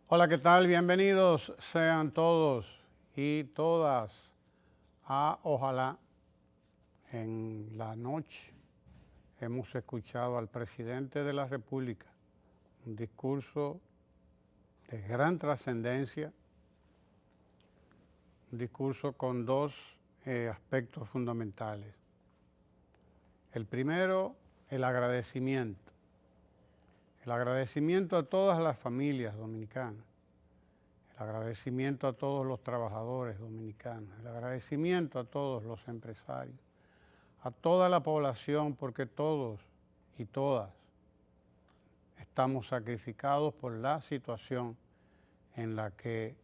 Hola, ¿qué tal? Bienvenidos sean todos y todas a Ojalá. En la noche hemos escuchado al presidente de la República, un discurso de gran trascendencia, un discurso con dos aspectos fundamentales. El primero, el agradecimiento a todas las familias dominicanas, el agradecimiento a todos los trabajadores dominicanos, el agradecimiento a todos los empresarios, a toda la población, porque todos y todas estamos sacrificados por la situación en la que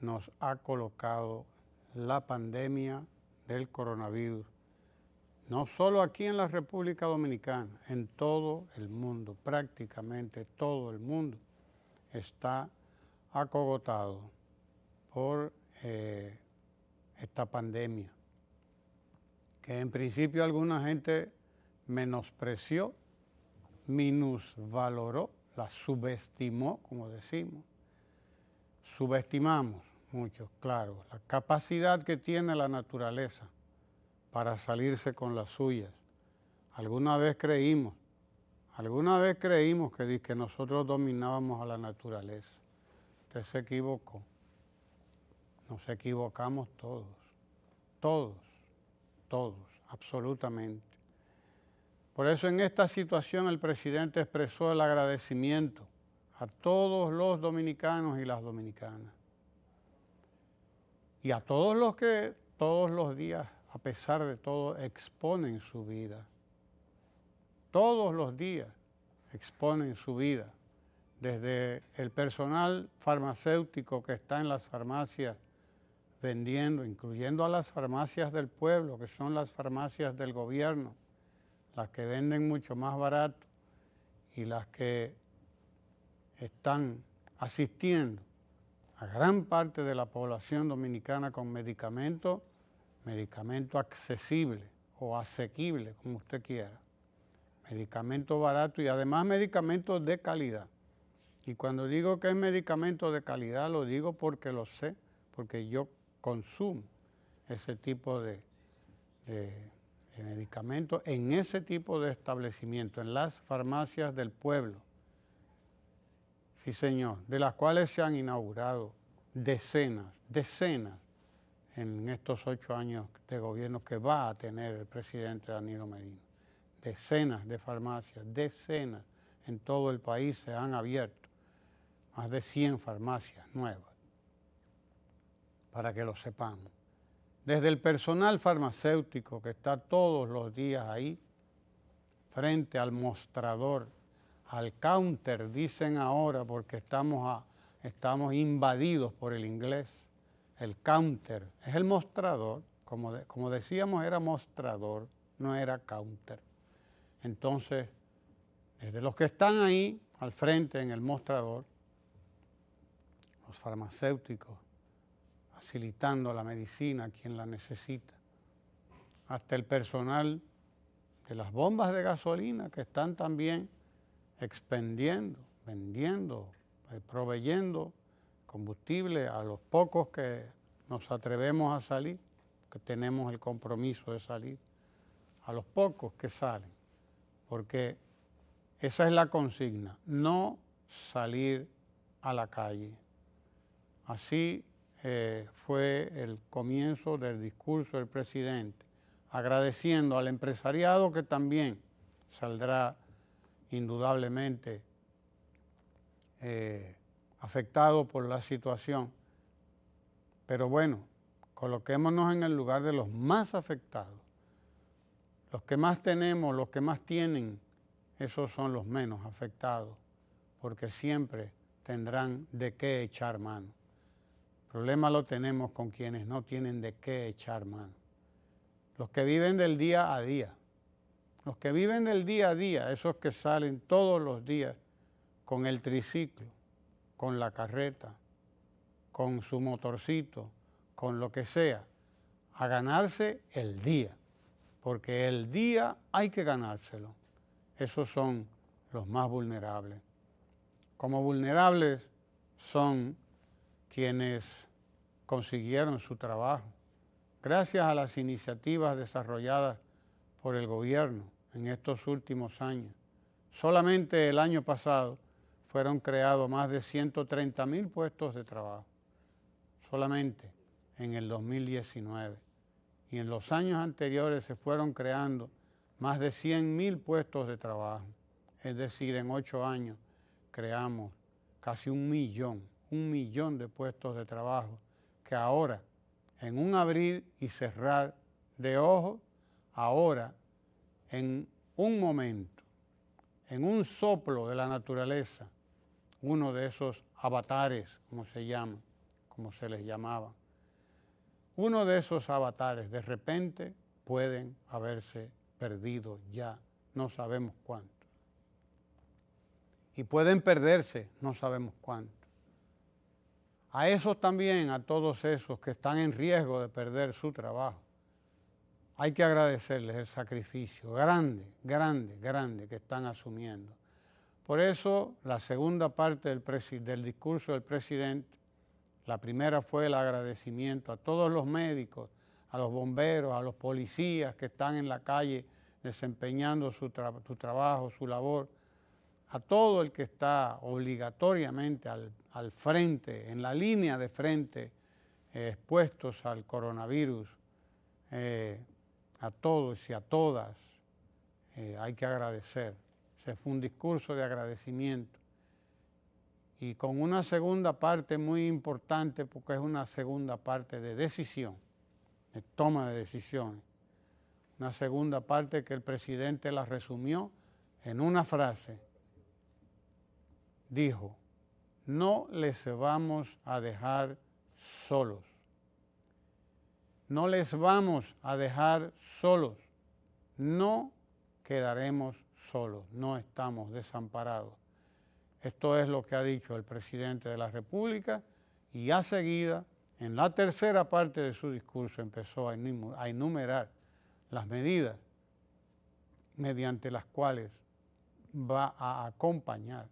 nos ha colocado la pandemia del coronavirus, no solo aquí en la República Dominicana, en todo el mundo, prácticamente todo el mundo está acogotado por esta pandemia, que en principio alguna gente menospreció, minusvaloró, la subestimó, como decimos. Subestimamos mucho, claro, la capacidad que tiene la naturaleza para salirse con las suyas. Alguna vez creímos que nosotros dominábamos a la naturaleza. Usted se equivocó. Nos equivocamos todos, absolutamente. Por eso en esta situación el presidente expresó el agradecimiento a todos los dominicanos y las dominicanas. Y a todos los que todos los días, a pesar de todo, exponen su vida. Todos los días exponen su vida. Desde el personal farmacéutico que está en las farmacias vendiendo, incluyendo a las farmacias del pueblo, que son las farmacias del gobierno, las que venden mucho más barato y las que están asistiendo a gran parte de la población dominicana con medicamento accesible o asequible, como usted quiera, medicamento barato y además medicamentos de calidad. Y cuando digo que es medicamento de calidad, lo digo porque lo sé, porque yo consumo ese tipo de medicamentos en ese tipo de establecimiento, en las farmacias del pueblo. Sí, señor, de las cuales se han inaugurado decenas en estos 8 años de gobierno que va a tener el presidente Danilo Medina. Decenas de farmacias, decenas en todo el país se han abierto. Más de 100 farmacias nuevas, para que lo sepamos. Desde el personal farmacéutico que está todos los días ahí, frente al mostrador, al counter, dicen ahora, porque estamos invadidos por el inglés. El counter es el mostrador, como decíamos, era mostrador, no era counter. Entonces, desde los que están ahí, al frente en el mostrador, los farmacéuticos, facilitando la medicina a quien la necesita, hasta el personal de las bombas de gasolina que están también expendiendo, vendiendo, proveyendo combustible a los pocos que nos atrevemos a salir, que tenemos el compromiso de salir, a los pocos que salen, porque esa es la consigna, no salir a la calle. Así fue el comienzo del discurso del presidente, agradeciendo al empresariado que también saldrá indudablemente afectado por la situación. Pero bueno, coloquémonos en el lugar de los más afectados. Los que más tenemos, los que más tienen, esos son los menos afectados, porque siempre tendrán de qué echar mano. El problema lo tenemos con quienes no tienen de qué echar mano. Los que viven del día a día. Los que viven del día a día, esos que salen todos los días con el triciclo, con la carreta, con su motorcito, con lo que sea, a ganarse el día. Porque el día hay que ganárselo. Esos son los más vulnerables. Como vulnerables son quienes consiguieron su trabajo. Gracias a las iniciativas desarrolladas por el gobierno en estos últimos años, solamente el año pasado fueron creados más de 130,000 puestos de trabajo, solamente en el 2019. Y en los años anteriores se fueron creando más de 100,000 puestos de trabajo. Es decir, en 8 años creamos casi 1,000,000 de puestos de trabajo que ahora, en un abrir y cerrar de ojos, ahora, en un momento, en un soplo de la naturaleza, uno de esos avatares, como se llaman, como se les llamaba, uno de esos avatares de repente pueden haberse perdido ya, no sabemos cuánto. Y pueden perderse, no sabemos cuánto. A esos también, a todos esos que están en riesgo de perder su trabajo, hay que agradecerles el sacrificio grande, grande, grande que están asumiendo. Por eso, la segunda parte del discurso del presidente, la primera fue el agradecimiento a todos los médicos, a los bomberos, a los policías que están en la calle desempeñando su trabajo, su labor, a todo el que está obligatoriamente al frente, en la línea de frente, expuestos al coronavirus, a todos y a todas, hay que agradecer. Ese fue un discurso de agradecimiento. Y con una segunda parte muy importante, porque es una segunda parte de decisión, de toma de decisiones. Una segunda parte que el presidente la resumió en una frase. Dijo, no les vamos a dejar solos. No les vamos a dejar solos. No quedaremos solos. No estamos desamparados. Esto es lo que ha dicho el presidente de la República y a seguida, en la tercera parte de su discurso, empezó a enumerar las medidas mediante las cuales va a acompañar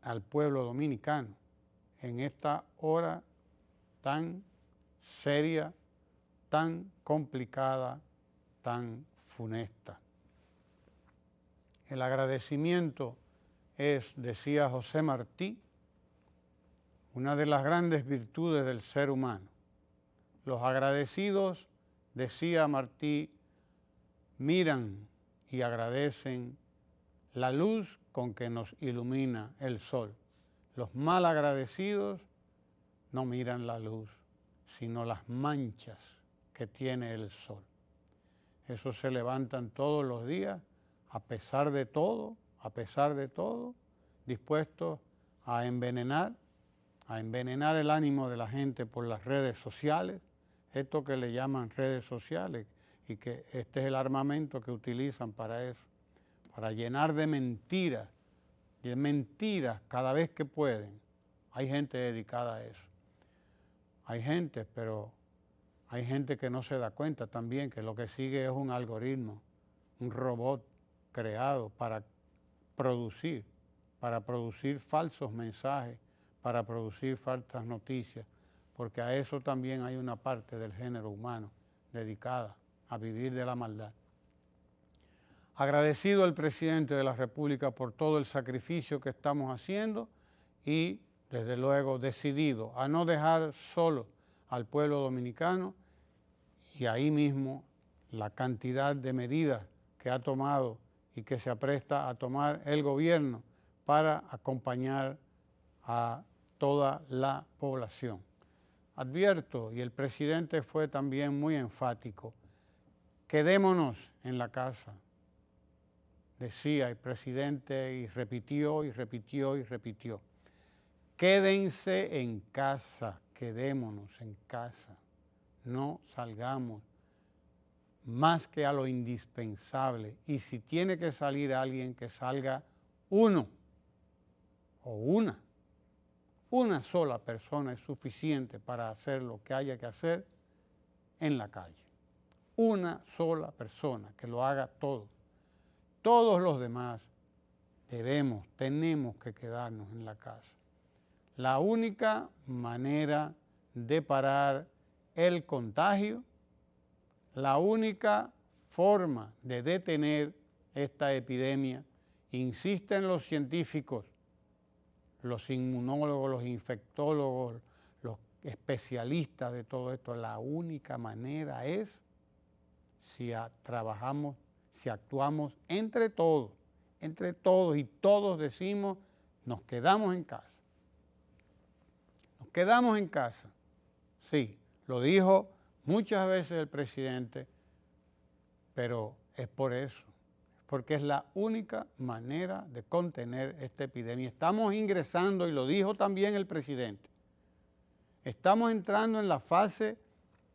al pueblo dominicano en esta hora tan seria, tan complicada, tan funesta. El agradecimiento es, decía José Martí, una de las grandes virtudes del ser humano. Los agradecidos, decía Martí, miran y agradecen la luz con que nos ilumina el sol. Los mal agradecidos no miran la luz, sino las manchas que tiene el sol. Esos se levantan todos los días, a pesar de todo, dispuestos a envenenar el ánimo de la gente por las redes sociales, esto que le llaman redes sociales, y que este es el armamento que utilizan para eso, para llenar de mentiras cada vez que pueden. Hay gente dedicada a eso. Hay gente, pero hay gente que no se da cuenta también que lo que sigue es un algoritmo, un robot creado para producir falsos mensajes, para producir falsas noticias, porque a eso también hay una parte del género humano dedicada a vivir de la maldad. Agradecido al presidente de la República por todo el sacrificio que estamos haciendo y, desde luego, decidido a no dejar solo al pueblo dominicano, y ahí mismo la cantidad de medidas que ha tomado y que se apresta a tomar el gobierno para acompañar a toda la población. Advierto, y el presidente fue también muy enfático, quedémonos en la casa, decía el presidente, y repitió, y repitió, y repitió. Quédense en casa, quedémonos en casa, no salgamos más que a lo indispensable, y si tiene que salir alguien, que salga uno o una sola persona es suficiente para hacer lo que haya que hacer en la calle. Una sola persona que lo haga todo. Todos los demás tenemos que quedarnos en la casa. la única manera de parar el contagio, la única forma de detener esta epidemia, insisten los científicos, los inmunólogos, los infectólogos, los especialistas de todo esto, la única manera es si trabajamos, si actuamos entre todos y todos decimos, nos quedamos en casa. Nos quedamos en casa. Sí, lo dijo muchas veces el presidente, pero es por eso, porque es la única manera de contener esta epidemia. Estamos ingresando, y lo dijo también el presidente, estamos entrando en la fase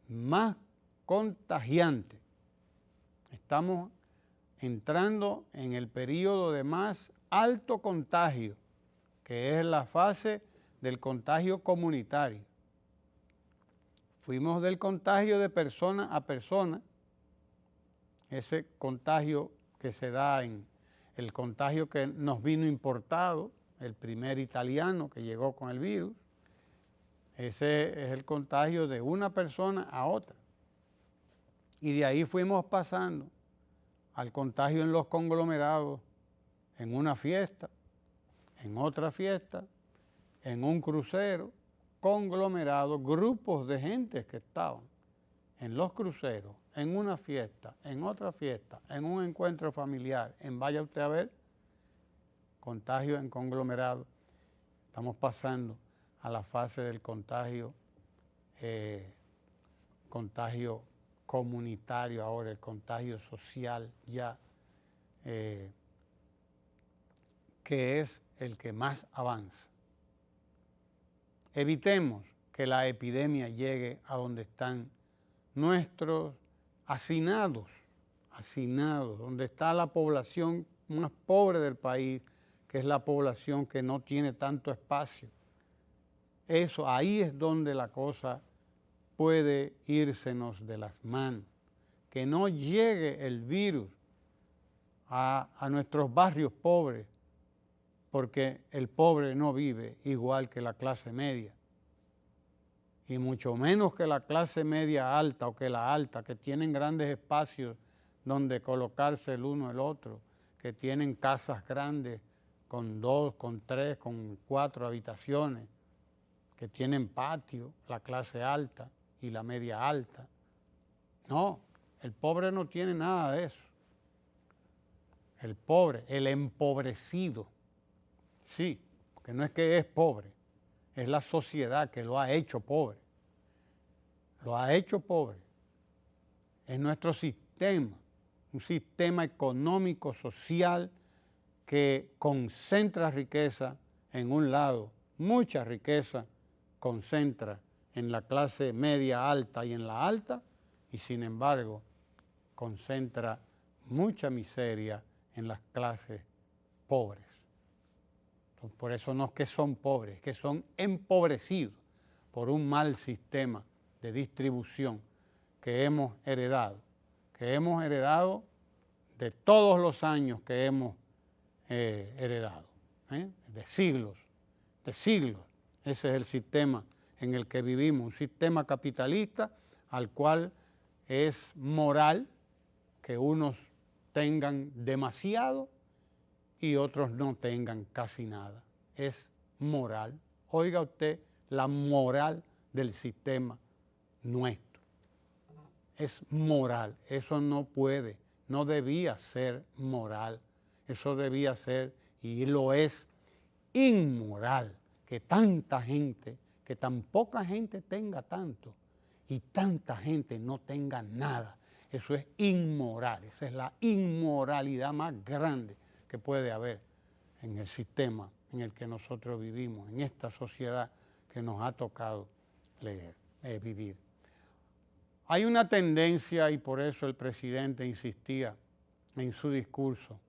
más contagiante. Estamos entrando en el periodo de más alto contagio, que es la fase del contagio comunitario. Fuimos del contagio de persona a persona, ese contagio que se da en el contagio que nos vino importado, el primer italiano que llegó con el virus, ese es el contagio de una persona a otra. Y de ahí fuimos pasando al contagio en los conglomerados, en una fiesta, en otra fiesta, en un crucero, conglomerados, grupos de gente que estaban en los cruceros, en una fiesta, en otra fiesta, en un encuentro familiar, vaya usted a ver, contagio en conglomerado. Estamos pasando a la fase del contagio, contagio comunitario ahora, el contagio social ya, que es el que más avanza. Evitemos que la epidemia llegue a donde están nuestros hacinados, donde está la población más pobre del país, que es la población que no tiene tanto espacio. Eso, ahí es donde la cosa puede írsenos de las manos, que no llegue el virus a nuestros barrios pobres, porque el pobre no vive igual que la clase media, y mucho menos que la clase media alta o que la alta, que tienen grandes espacios donde colocarse el uno el otro, que tienen casas grandes con 2, con 3, con 4 habitaciones, que tienen patio, la clase alta y la media alta. No, el pobre no tiene nada de eso. El pobre, el empobrecido, sí, porque no es que es pobre, es la sociedad que lo ha hecho pobre. Lo ha hecho pobre. Es nuestro sistema, un sistema económico, social, que concentra riqueza en un lado, mucha riqueza concentra en la clase media alta y en la alta, y sin embargo concentra mucha miseria en las clases pobres. Entonces, por eso no es que son pobres, es que son empobrecidos por un mal sistema de distribución que hemos heredado de todos los años que hemos heredado, de siglos. Ese es el sistema en el que vivimos, un sistema capitalista al cual es moral que unos tengan demasiado y otros no tengan casi nada. Es moral. Oiga usted la moral del sistema nuestro. Es moral. Eso no puede, no debía ser moral. Eso debía ser, y lo es, inmoral. Que tanta gente, que tan poca gente tenga tanto y tanta gente no tenga nada. Eso es inmoral. Esa es la inmoralidad más grande que puede haber en el sistema en el que nosotros vivimos, en esta sociedad que nos ha tocado vivir. Hay una tendencia, y por eso el presidente insistía en su discurso,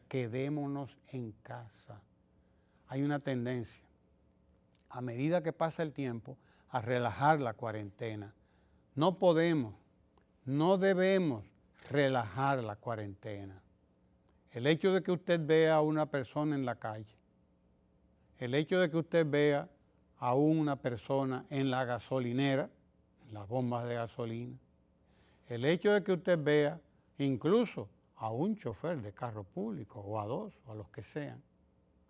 quedémonos en casa. Hay una tendencia, a medida que pasa el tiempo, a relajar la cuarentena. No podemos, no debemos relajar la cuarentena. El hecho de que usted vea a una persona en la calle, el hecho de que usted vea a una persona en la gasolinera, en las bombas de gasolina, el hecho de que usted vea incluso a un chofer de carro público o a dos o a los que sean,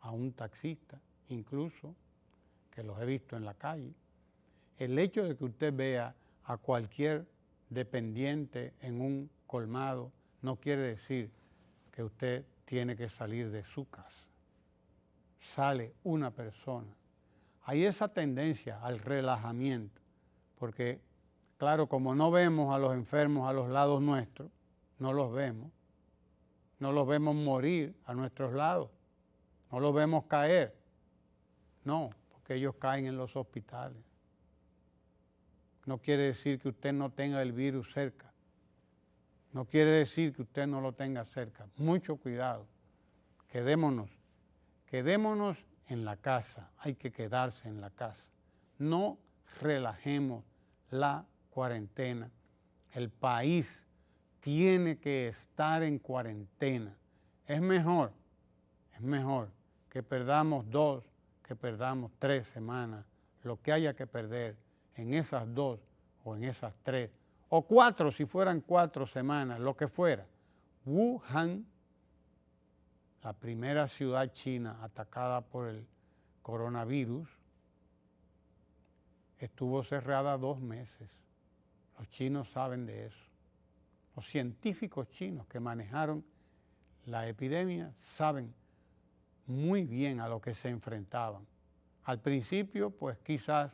a un taxista incluso, que los he visto en la calle, el hecho de que usted vea a cualquier dependiente en un colmado no quiere decir que usted tiene que salir de su casa. Sale una persona. Hay esa tendencia al relajamiento, porque claro, como no vemos a los enfermos a los lados nuestros, no los vemos morir a nuestros lados, no los vemos caer, no, porque ellos caen en los hospitales. No quiere decir que usted no tenga el virus cerca, no quiere decir que usted no lo tenga cerca. Mucho cuidado, quedémonos en la casa, hay que quedarse en la casa. No relajemos la cuarentena. El país tiene que estar en cuarentena. Es mejor que perdamos 2, que perdamos 3 semanas, lo que haya que perder en esas 2 o en esas 3, o 4 si fueran 4 semanas, lo que fuera. Wuhan, la primera ciudad china atacada por el coronavirus, estuvo cerrada 2 meses. Los chinos saben de eso. Los científicos chinos que manejaron la epidemia saben muy bien a lo que se enfrentaban. Al principio, pues quizás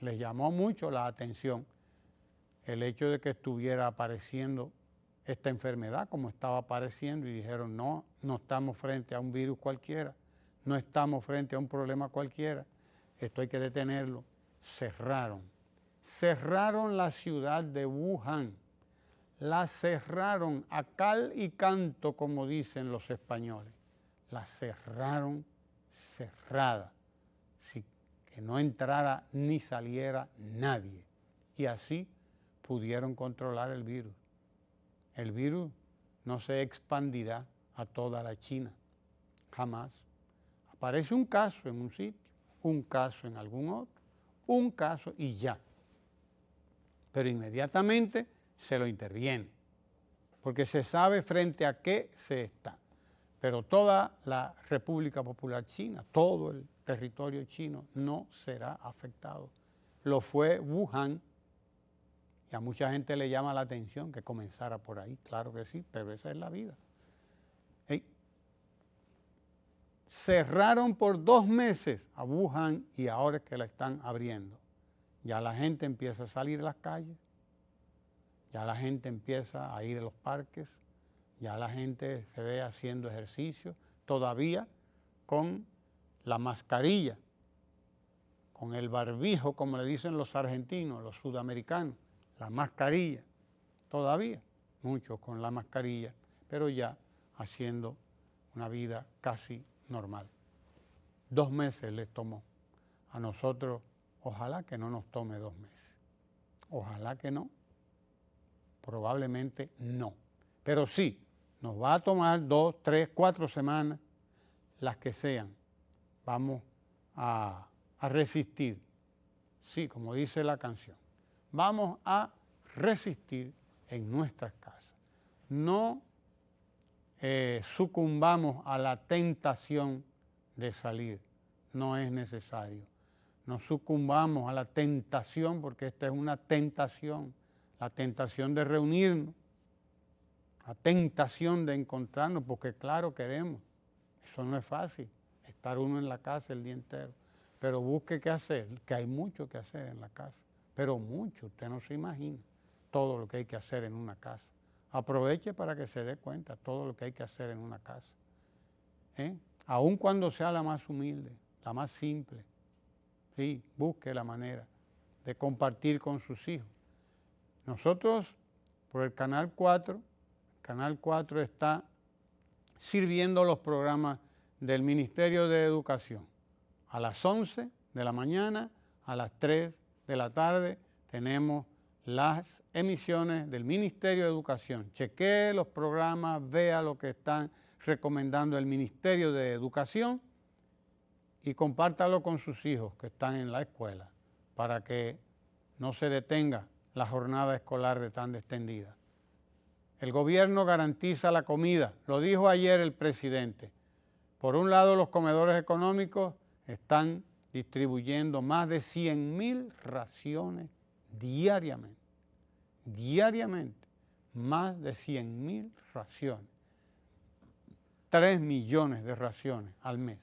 les llamó mucho la atención el hecho de que estuviera apareciendo esta enfermedad como estaba apareciendo y dijeron, no estamos frente a un virus cualquiera, no estamos frente a un problema cualquiera, esto hay que detenerlo. Cerraron la ciudad de Wuhan, la cerraron a cal y canto, como dicen los españoles, la cerraron cerrada, sí, que no entrara ni saliera nadie, y así pudieron controlar el virus. El virus no se expandirá a toda la China, jamás. Aparece un caso en un sitio, un caso en algún otro, un caso y ya. Pero inmediatamente se lo interviene, porque se sabe frente a qué se está. Pero toda la República Popular China, todo el territorio chino no será afectado. Lo fue Wuhan, y a mucha gente le llama la atención que comenzara por ahí, claro que sí, pero esa es la vida. Cerraron por 2 meses a Wuhan y ahora es que la están abriendo. Ya la gente empieza a salir a las calles, ya la gente empieza a ir a los parques, ya la gente se ve haciendo ejercicio, todavía con la mascarilla, con el barbijo, como le dicen los argentinos, los sudamericanos, la mascarilla, todavía, muchos con la mascarilla, pero ya haciendo una vida casi normal. 2 meses les tomó. A nosotros, ojalá que no nos tome 2 meses. Ojalá que no. Probablemente no. Pero sí, nos va a tomar 2, 3, 4 semanas, las que sean. Vamos a resistir. Sí, como dice la canción. Vamos a resistir en nuestras casas. No sucumbamos a la tentación de salir. No es necesario. No sucumbamos a la tentación, porque esta es una tentación. La tentación de reunirnos, la tentación de encontrarnos, porque claro, queremos. Eso no es fácil, estar uno en la casa el día entero. Pero busque qué hacer, que hay mucho que hacer en la casa. Pero mucho, usted no se imagina todo lo que hay que hacer en una casa. Aproveche para que se dé cuenta todo lo que hay que hacer en una casa. Aun cuando sea la más humilde, la más simple. Sí, busque la manera de compartir con sus hijos. Nosotros, por el Canal 4 está sirviendo los programas del Ministerio de Educación. A las 11 de la mañana, a las 3 de la tarde, tenemos las emisiones del Ministerio de Educación. Chequee los programas, vea lo que están recomendando el Ministerio de Educación y compártalo con sus hijos que están en la escuela para que no se detenga la jornada escolar de tan extendida. El gobierno garantiza la comida, lo dijo ayer el presidente. Por un lado, los comedores económicos están distribuyendo más de 100.000 raciones diariamente. Diariamente, más de 100.000 raciones. 3 millones de raciones al mes.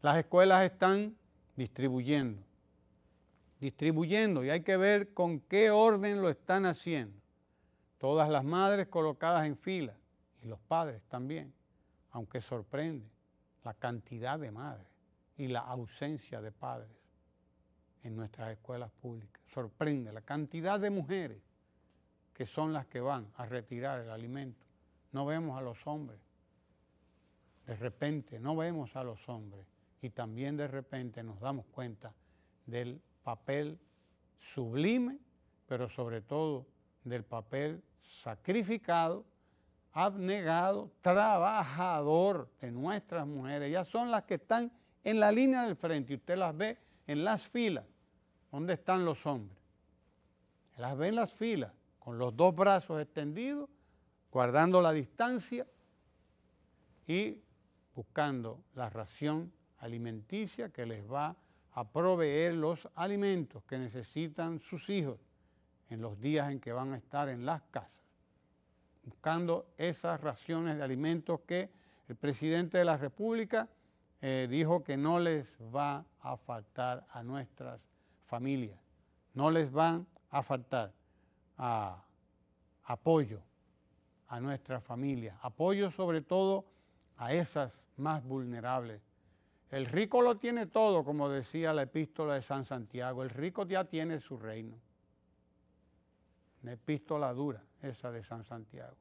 Las escuelas están distribuyendo y hay que ver con qué orden lo están haciendo. Todas las madres colocadas en fila y los padres también, aunque sorprende la cantidad de madres y la ausencia de padres en nuestras escuelas públicas. Sorprende la cantidad de mujeres que son las que van a retirar el alimento. No vemos a los hombres. De repente no vemos a los hombres y también de repente nos damos cuenta del papel sublime, pero sobre todo del papel sacrificado, abnegado, trabajador de nuestras mujeres. Ellas son las que están en la línea del frente y usted las ve en las filas. ¿Dónde están los hombres? Las ve en las filas, con los dos brazos extendidos, guardando la distancia y buscando la ración alimenticia que les va a proveer los alimentos que necesitan sus hijos en los días en que van a estar en las casas, buscando esas raciones de alimentos que el presidente de la República dijo que no les va a faltar a nuestras familias, no les van a faltar apoyo a nuestras familias, apoyo sobre todo a esas más vulnerables. El rico lo tiene todo, como decía la epístola de San Santiago, el rico ya tiene su reino. Una epístola dura, esa de San Santiago.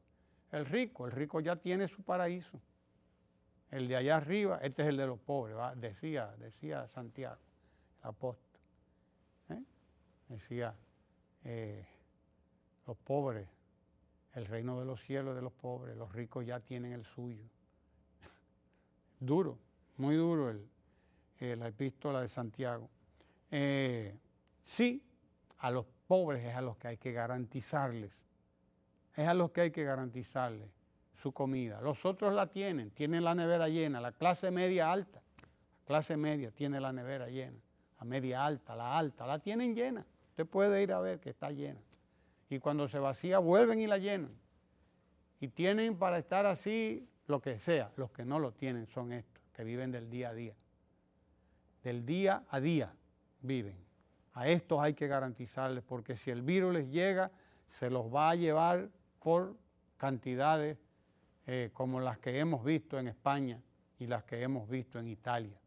El rico ya tiene su paraíso. El de allá arriba, este es el de los pobres, ¿va? Decía Santiago, el apóstol. Decía, los pobres, el reino de los cielos de los pobres, los ricos ya tienen el suyo. Duro, muy duro la epístola de Santiago. Sí, a los pobres es a los que hay que garantizarles, su comida. Los otros la tienen la nevera llena, la clase media alta, la clase media tiene la nevera llena, la media alta, la tienen llena. Usted puede ir a ver que está llena. Y cuando se vacía vuelven y la llenan. Y tienen para estar así lo que sea. Los que no lo tienen son estos, que viven del día a día. Del día a día viven. A estos hay que garantizarles, porque si el virus les llega, se los va a llevar por cantidades como las que hemos visto en España y las que hemos visto en Italia.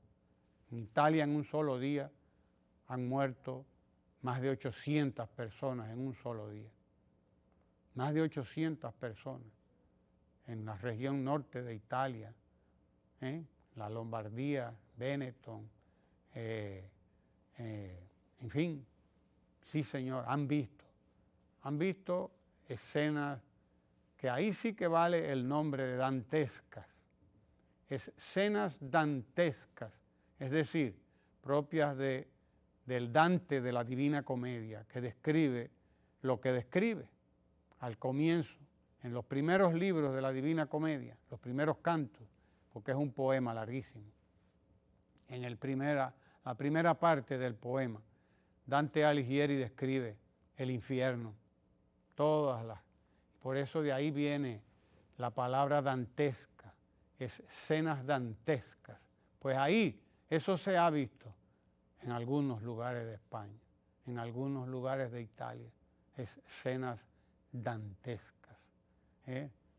En Italia en un solo día han muerto más de 800 personas en un solo día. Más de 800 personas en la región norte de Italia, la Lombardía, Benetton, en fin, sí señor, han visto escenas que ahí sí que vale el nombre de dantescas, escenas dantescas, es decir, propias del Dante de la Divina Comedia, que describe lo que describe al comienzo, en los primeros libros de la Divina Comedia, los primeros cantos, porque es un poema larguísimo. En la primera parte del poema, Dante Alighieri describe el infierno, por eso de ahí viene la palabra dantesca, escenas dantescas. Pues ahí, eso se ha visto en algunos lugares de España, en algunos lugares de Italia, escenas dantescas.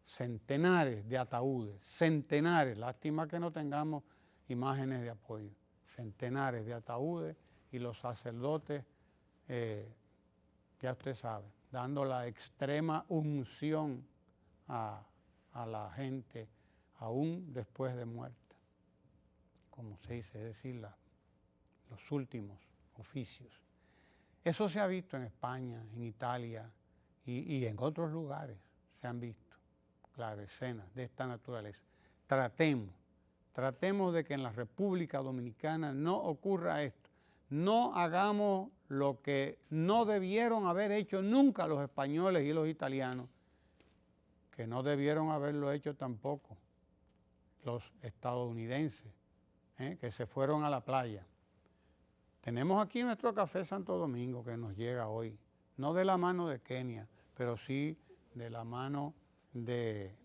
Centenares de ataúdes, centenares, lástima que no tengamos imágenes de apoyo, centenares de ataúdes y los sacerdotes, ya usted sabe, dando la extrema unción a la gente aún después de muerta, como se dice, es decir, los últimos oficios. Eso se ha visto en España, en Italia y en otros lugares se han visto, claro, escenas de esta naturaleza. Tratemos Tratemos de que en la República Dominicana no ocurra esto. No hagamos lo que no debieron haber hecho nunca los españoles y los italianos, que no debieron haberlo hecho tampoco los estadounidenses, que se fueron a la playa. Tenemos aquí nuestro café Santo Domingo que nos llega hoy, no de la mano de Kenia, pero sí de la mano de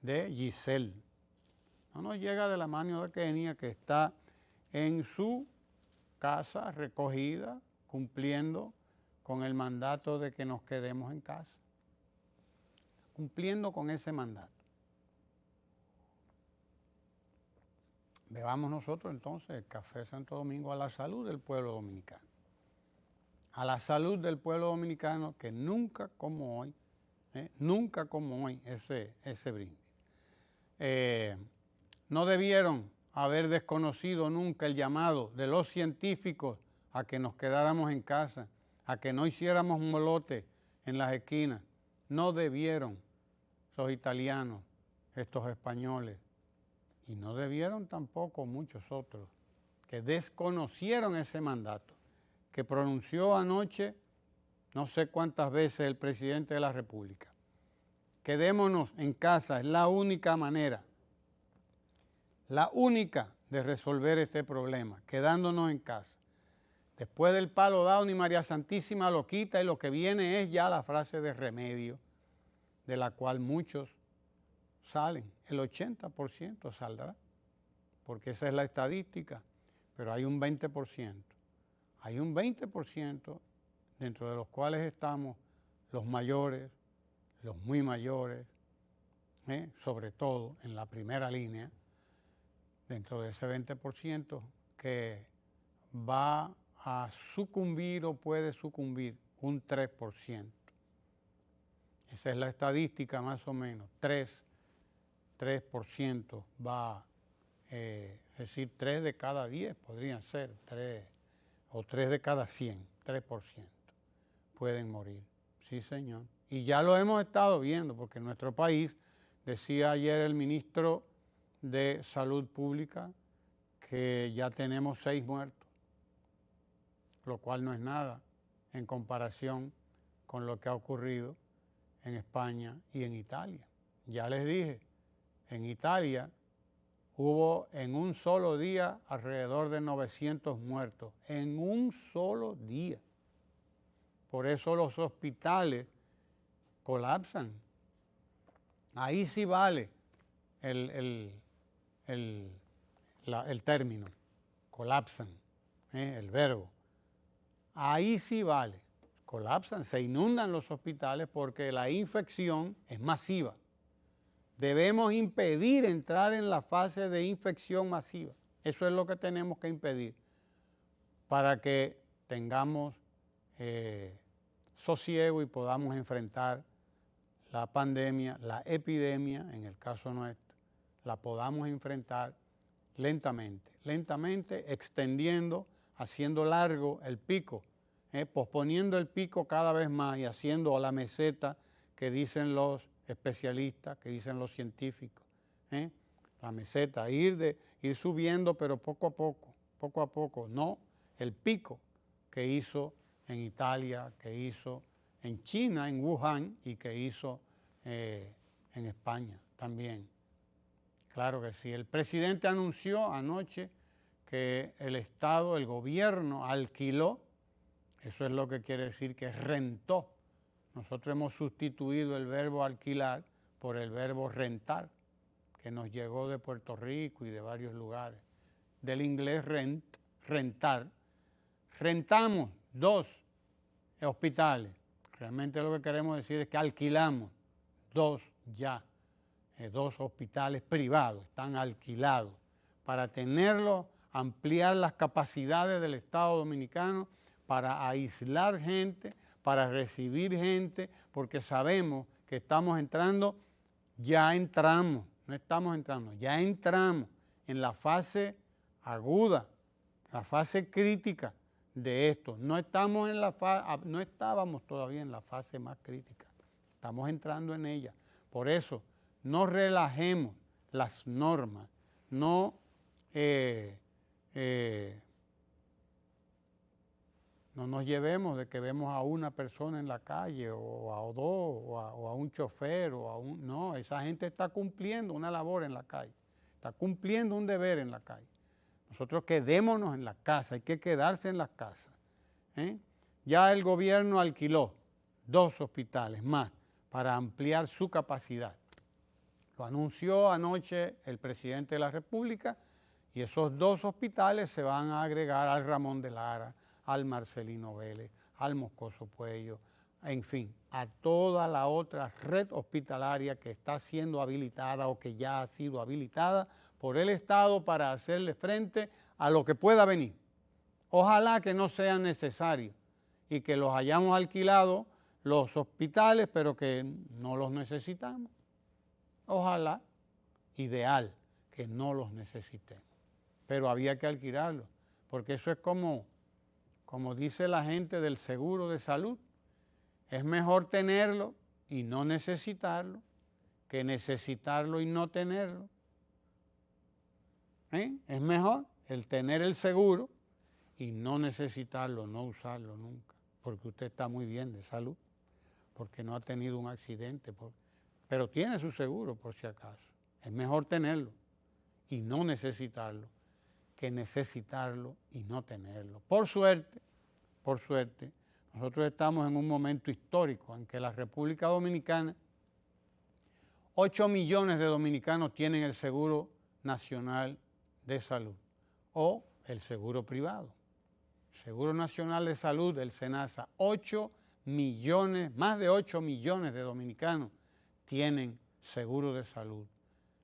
Giselle. No nos llega de la mano de Kenia, que está en su casa recogida, cumpliendo con el mandato de que nos quedemos en casa, cumpliendo con ese mandato. Bebamos nosotros entonces el café Santo Domingo a la salud del pueblo dominicano. A la salud del pueblo dominicano, que nunca como hoy ese brindis. No debieron haber desconocido nunca el llamado de los científicos a que nos quedáramos en casa, a que no hiciéramos molote en las esquinas. No debieron esos italianos, estos españoles, y no debieron tampoco muchos otros que desconocieron ese mandato que pronunció anoche no sé cuántas veces el presidente de la República. Quedémonos en casa, es la única manera, la única de resolver este problema, quedándonos en casa. Después del palo dado, ni María Santísima lo quita, y lo que viene es ya la frase de remedio, de la cual muchos salen. El 80% saldrá, porque esa es la estadística, pero hay un 20%. Hay un 20% dentro de los cuales estamos los mayores, los muy mayores, sobre todo en la primera línea, dentro de ese 20% que va a sucumbir o puede sucumbir un 3%. Esa es la estadística más o menos, 3% va, es decir, 3 de cada 10 podrían ser, 3 o 3 de cada 100, 3% pueden morir. Sí, señor. Y ya lo hemos estado viendo, porque en nuestro país, decía ayer el ministro de Salud Pública, que ya tenemos 6 muertos, lo cual no es nada en comparación con lo que ha ocurrido en España y en Italia. Ya les dije, en Italia hubo en un solo día alrededor de 900 muertos, en un solo día. Por eso los hospitales colapsan. Ahí sí vale el término, colapsan, el verbo. Ahí sí vale, colapsan, se inundan los hospitales porque la infección es masiva. Debemos impedir entrar en la fase de infección masiva. Eso es lo que tenemos que impedir para que tengamos sosiego y podamos enfrentar la pandemia, la epidemia, en el caso nuestro, la podamos enfrentar lentamente, extendiendo, haciendo largo el pico, posponiendo el pico cada vez más y haciendo la meseta que dicen los especialistas, que dicen los científicos, la meseta, ir subiendo, pero poco a poco, no el pico que hizo en Italia, que hizo en China, en Wuhan, y que hizo en España también. Claro que sí. El presidente anunció anoche que el Estado, el gobierno, alquiló, eso es lo que quiere decir que rentó. Nosotros hemos sustituido el verbo alquilar por el verbo rentar, que nos llegó de Puerto Rico y de varios lugares. Del inglés rentar. Rentamos 2 hospitales. Realmente lo que queremos decir es que alquilamos 2 ya. 2 hospitales privados, están alquilados para tenerlos, ampliar las capacidades del Estado Dominicano para aislar gente, para recibir gente, porque sabemos que estamos entrando, ya entramos en la fase aguda, la fase crítica de esto. No estábamos todavía en la fase más crítica, estamos entrando en ella. Por eso, no relajemos las normas, no nos llevemos de que vemos a una persona en la calle o a dos o a un chofer no, esa gente está cumpliendo una labor en la calle, está cumpliendo un deber en la calle. Nosotros quedémonos en la casa, hay que quedarse en las casas. Ya el gobierno alquiló 2 hospitales más para ampliar su capacidad. Lo anunció anoche el presidente de la República y esos 2 hospitales se van a agregar al Ramón de Lara, al Marcelino Vélez, al Moscoso Puello, en fin, a toda la otra red hospitalaria que está siendo habilitada o que ya ha sido habilitada por el Estado para hacerle frente a lo que pueda venir. Ojalá que no sea necesario y que los hayamos alquilado los hospitales, pero que no los necesitamos. Ojalá, ideal, que no los necesitemos. Pero había que alquilarlos, porque eso es como dice la gente del seguro de salud. Es mejor tenerlo y no necesitarlo que necesitarlo y no tenerlo. Es mejor el tener el seguro y no necesitarlo, no usarlo nunca, porque usted está muy bien de salud, porque no ha tenido un accidente, pero tiene su seguro por si acaso. Es mejor tenerlo y no necesitarlo que necesitarlo y no tenerlo. Por suerte, nosotros estamos en un momento histórico en que la República Dominicana, 8 millones de dominicanos tienen el Seguro Nacional de Salud o el seguro privado. Seguro Nacional de Salud del SENASA, 8 millones, más de 8 millones de dominicanos tienen seguro de salud.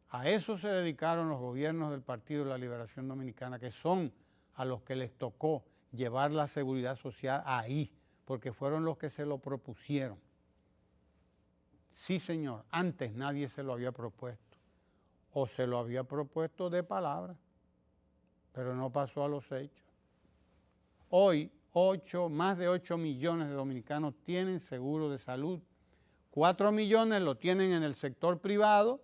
A eso se dedicaron los gobiernos del Partido de la Liberación Dominicana, que son a los que les tocó llevar la seguridad social ahí, porque fueron los que se lo propusieron. Sí, señor, antes nadie se lo había propuesto, o se lo había propuesto de palabra, pero no pasó a los hechos. Hoy, más de 8 millones de dominicanos tienen seguro de salud. 4 millones lo tienen en el sector privado,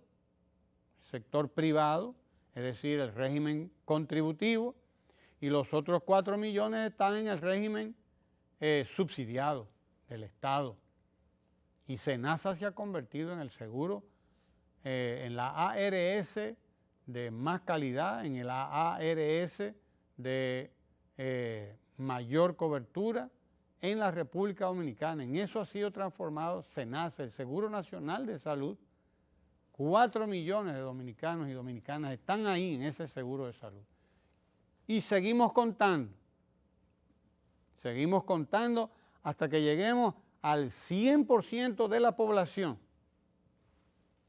es decir, el régimen contributivo, y los otros 4 millones están en el régimen subsidiado del Estado. Y SENASA se ha convertido en el seguro, en la ARS de más calidad, en el ARS de mayor cobertura en la República Dominicana. En eso ha sido transformado SENASA, el Seguro Nacional de Salud. 4 millones de dominicanos y dominicanas están ahí en ese seguro de salud. Y seguimos contando hasta que lleguemos al 100% de la población.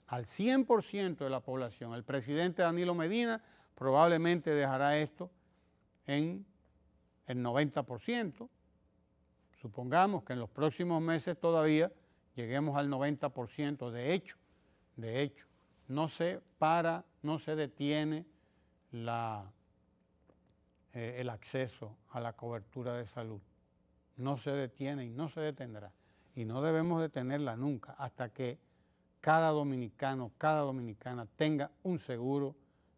Al 100% de la población. El presidente Danilo Medina probablemente dejará esto en el 90%. Supongamos que en los próximos meses todavía lleguemos al 90%. De hecho, no se detiene el acceso a la cobertura de salud. No se detiene y no se detendrá. Y no debemos detenerla nunca hasta que cada dominicano, cada dominicana tenga un seguro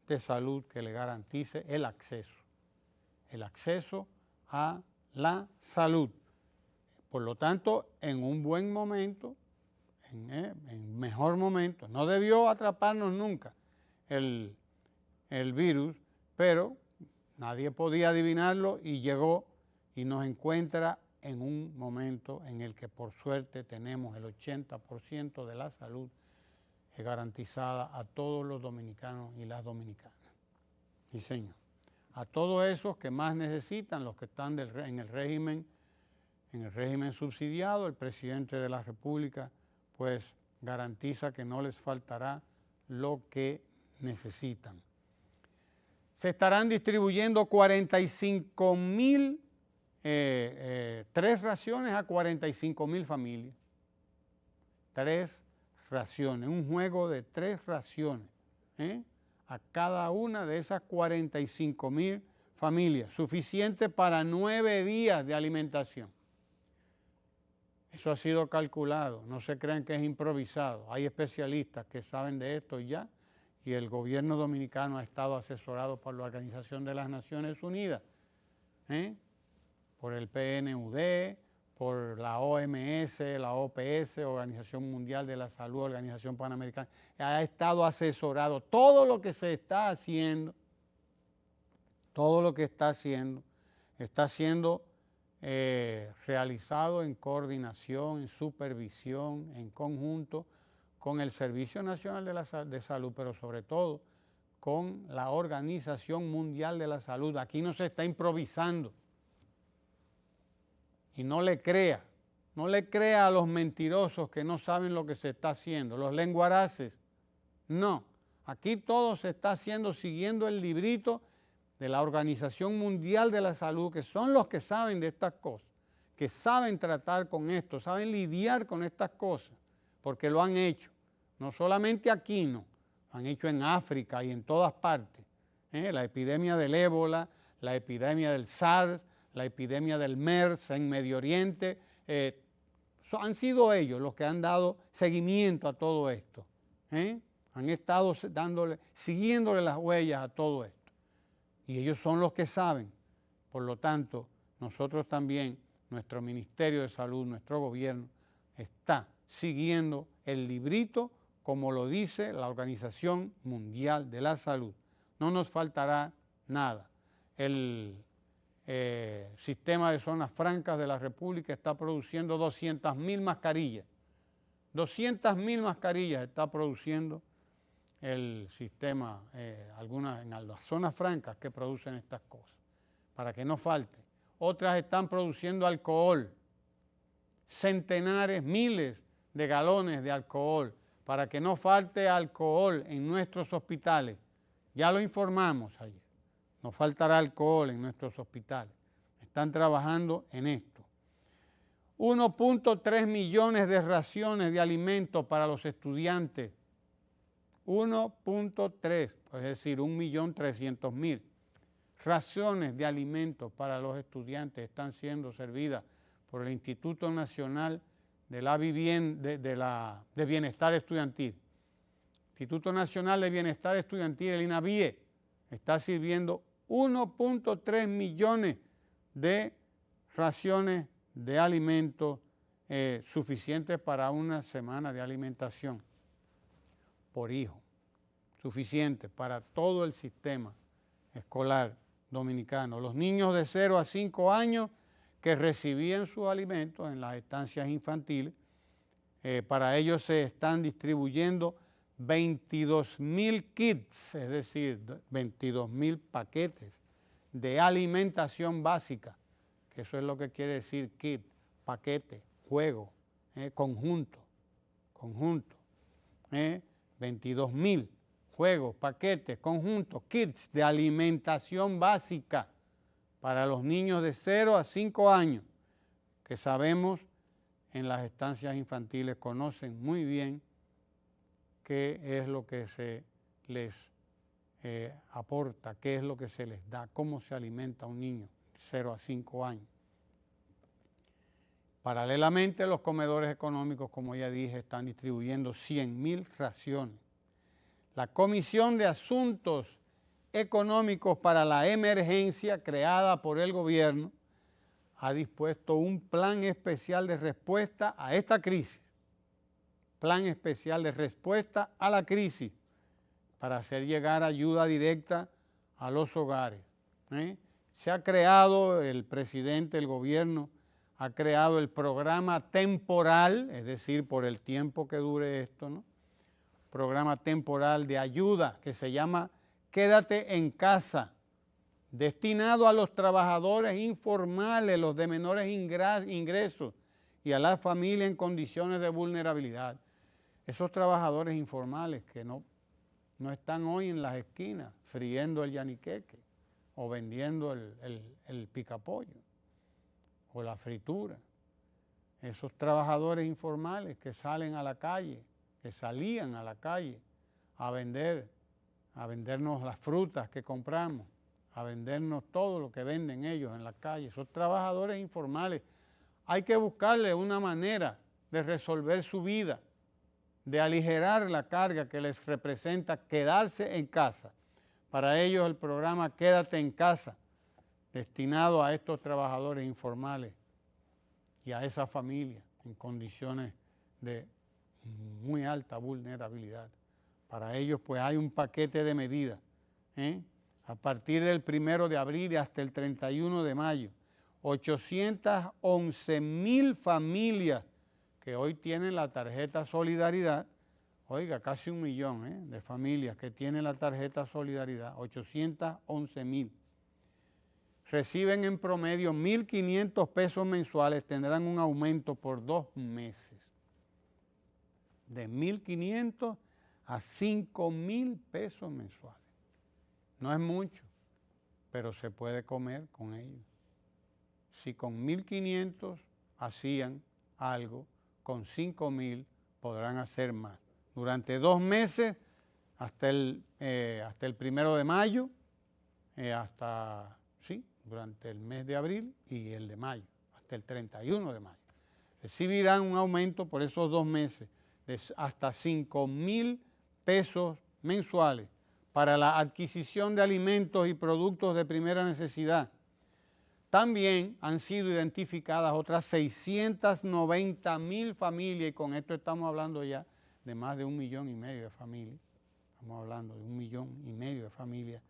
de salud que le garantice el acceso a la salud. Por lo tanto, en un buen momento, en mejor momento, no debió atraparnos nunca el virus, pero nadie podía adivinarlo y llegó y nos encuentra en un momento en el que por suerte tenemos el 80% de la salud garantizada a todos los dominicanos y las dominicanas. Sí, señor. A todos esos que más necesitan, los que están en el régimen subsidiado, el presidente de la República pues garantiza que no les faltará lo que necesitan. Se estarán distribuyendo 45,000, 3 raciones a 45,000 familias. 3 raciones, un juego de 3 raciones a cada una de esas 45,000 familias, suficiente para 9 días de alimentación. Eso ha sido calculado, no se crean que es improvisado. Hay especialistas que saben de esto ya y el gobierno dominicano ha estado asesorado por la Organización de las Naciones Unidas, por el PNUD, por la OMS, la OPS, Organización Mundial de la Salud, Organización Panamericana, ha estado asesorado. Todo lo que se está haciendo, está siendo realizado en coordinación, en supervisión, en conjunto con el Servicio Nacional de Salud, pero sobre todo con la Organización Mundial de la Salud. Aquí no se está improvisando. Y no le crea a los mentirosos que no saben lo que se está haciendo, los lenguaraces. No, aquí todo se está haciendo siguiendo el librito de la Organización Mundial de la Salud, que son los que saben de estas cosas, que saben tratar con esto, saben lidiar con estas cosas, porque lo han hecho. No solamente aquí, no, lo han hecho en África y en todas partes. La epidemia del ébola, la epidemia del SARS, la epidemia del MERS en Medio Oriente, han sido ellos los que han dado seguimiento a todo esto. Han estado siguiéndole las huellas a todo esto. Y ellos son los que saben. Por lo tanto, nosotros también, nuestro Ministerio de Salud, nuestro gobierno, está siguiendo el librito como lo dice la Organización Mundial de la Salud. No nos faltará nada. El sistema de zonas francas de la República está produciendo 200.000 mascarillas. 200.000 mascarillas está produciendo el sistema, algunas en las zonas francas que producen estas cosas, para que no falte. Otras están produciendo alcohol, centenares, miles de galones de alcohol, para que no falte alcohol en nuestros hospitales. Ya lo informamos ayer. No faltará alcohol en nuestros hospitales. Están trabajando en esto. 1.3 millones de raciones de alimentos para los estudiantes. 1.3, es decir, 1.300.000 raciones de alimentos para los estudiantes están siendo servidas por el Instituto Nacional de Bienestar Estudiantil. Instituto Nacional de Bienestar Estudiantil, el INABIE, está sirviendo 1.3 millones de raciones de alimentos suficientes para una semana de alimentación por hijo, suficiente para todo el sistema escolar dominicano. Los niños de 0 a 5 años que recibían sus alimentos en las estancias infantiles, para ellos se están distribuyendo 22.000 kits, es decir, 22.000 paquetes de alimentación básica, que eso es lo que quiere decir kit, paquete, juego, conjunto, 22.000 juegos, paquetes, conjuntos, kits de alimentación básica para los niños de 0 a 5 años, que sabemos en las estancias infantiles conocen muy bien qué es lo que se les aporta, qué es lo que se les da, cómo se alimenta un niño de 0 a 5 años. Paralelamente, los comedores económicos, como ya dije, están distribuyendo 100.000 raciones. La Comisión de Asuntos Económicos para la Emergencia, creada por el gobierno, ha dispuesto un plan especial de respuesta a esta crisis. Plan especial de respuesta a la crisis para hacer llegar ayuda directa a los hogares. Se ha creado, el presidente, el gobierno, ha creado el programa temporal, es decir, por el tiempo que dure esto, ¿no? Programa temporal de ayuda que se llama Quédate en Casa, destinado a los trabajadores informales, los de menores ingresos y a las familias en condiciones de vulnerabilidad. Esos trabajadores informales que no están hoy en las esquinas friendo el yaniqueque o vendiendo el picapollo o la fritura. Esos trabajadores informales que salen a la calle, que salían a la calle a vendernos las frutas que compramos, a vendernos todo lo que venden ellos en la calle. Esos trabajadores informales, hay que buscarle una manera de resolver su vida. de aligerar la carga que les representa quedarse en casa. Para ellos el programa Quédate en Casa, destinado a estos trabajadores informales y a esas familias en condiciones de muy alta vulnerabilidad. Para ellos pues hay un paquete de medidas, a partir del 1 de abril hasta el 31 de mayo. 811,000 familias que hoy tienen la tarjeta Solidaridad, oiga, casi 1 millón de familias que tienen la tarjeta Solidaridad, 811,000. Reciben en promedio 1.500 pesos mensuales, tendrán un aumento por 2 meses. De 1.500 a 5.000 pesos mensuales. No es mucho, pero se puede comer con ellos. Si con 1.500 hacían algo, con 5.000 podrán hacer más. Durante 2 meses, hasta el 1 de mayo, durante el mes de abril y el de mayo, hasta el 31 de mayo. Recibirán un aumento por esos 2 meses de hasta 5.000 pesos mensuales para la adquisición de alimentos y productos de primera necesidad. También han sido identificadas otras 690,000 familias, y con esto estamos hablando ya de más de 1,5 millones de familias. Estamos hablando de 1,5 millones de familias.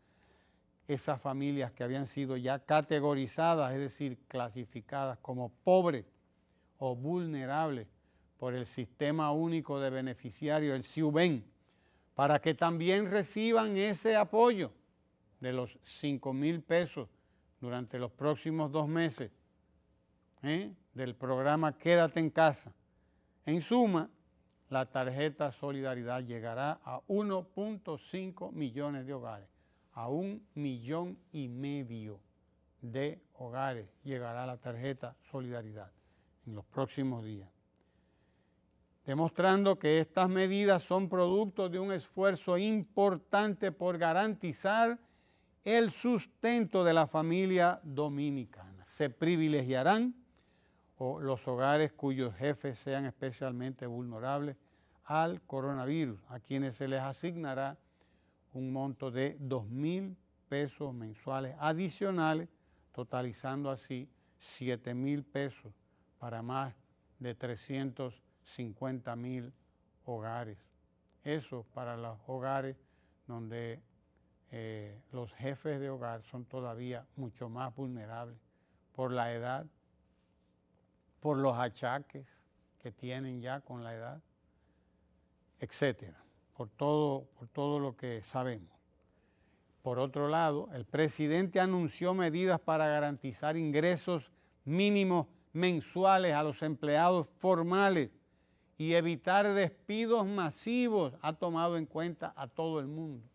Esas familias que habían sido ya categorizadas, es decir, clasificadas como pobres o vulnerables por el Sistema Único de Beneficiarios, el SIUBEN, para que también reciban ese apoyo de los 5.000 pesos durante los próximos 2 meses del programa Quédate en Casa. En suma, la tarjeta Solidaridad llegará a 1.5 millones de hogares, a 1,5 millones de hogares llegará la tarjeta Solidaridad en los próximos días, demostrando que estas medidas son producto de un esfuerzo importante por garantizar el sustento de la familia dominicana. Se privilegiarán los hogares cuyos jefes sean especialmente vulnerables al coronavirus, a quienes se les asignará un monto de 2.000 pesos mensuales adicionales, totalizando así 7.000 pesos para más de 350,000 hogares. Eso para los hogares donde los jefes de hogar son todavía mucho más vulnerables por la edad, por los achaques que tienen ya con la edad, etcétera, por todo lo que sabemos. Por otro lado, el presidente anunció medidas para garantizar ingresos mínimos mensuales a los empleados formales y evitar despidos masivos. Ha tomado en cuenta a todo el mundo,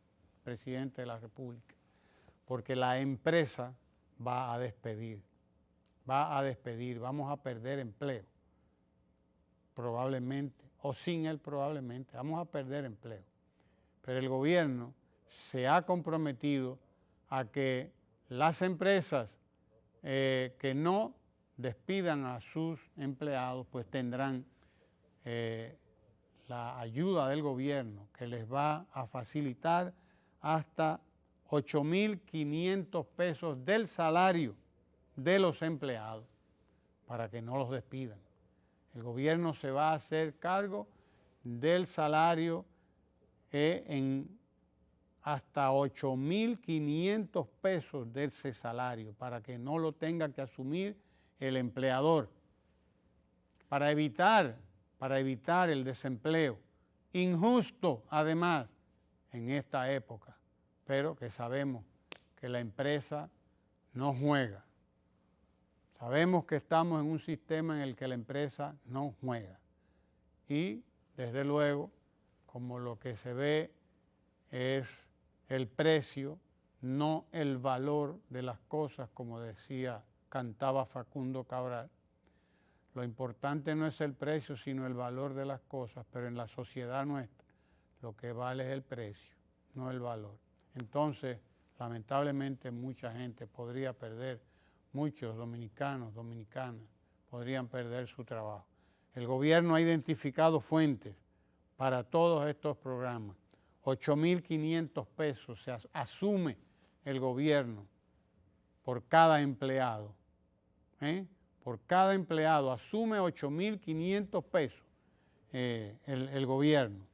presidente de la República, porque la empresa va a despedir, vamos a perder empleo, probablemente, o sin él probablemente, vamos a perder empleo. Pero el gobierno se ha comprometido a que las empresas que no despidan a sus empleados, pues tendrán la ayuda del gobierno, que les va a facilitar hasta 8.500 pesos del salario de los empleados para que no los despidan. El gobierno se va a hacer cargo del salario en hasta 8.500 pesos de ese salario para que no lo tenga que asumir el empleador, para evitar el desempleo injusto, además, en esta época, pero que sabemos que la empresa no juega. Sabemos que estamos en un sistema en el que la empresa no juega. Y, desde luego, como lo que se ve es el precio, no el valor de las cosas, como cantaba Facundo Cabral. Lo importante no es el precio, sino el valor de las cosas, pero en la sociedad nuestra lo que vale es el precio, no el valor. Entonces, lamentablemente, mucha gente podría perder, muchos dominicanos, dominicanas, podrían perder su trabajo. El gobierno ha identificado fuentes para todos estos programas. 8.500 pesos se asume el gobierno por cada empleado. Por cada empleado asume 8.500 pesos el gobierno.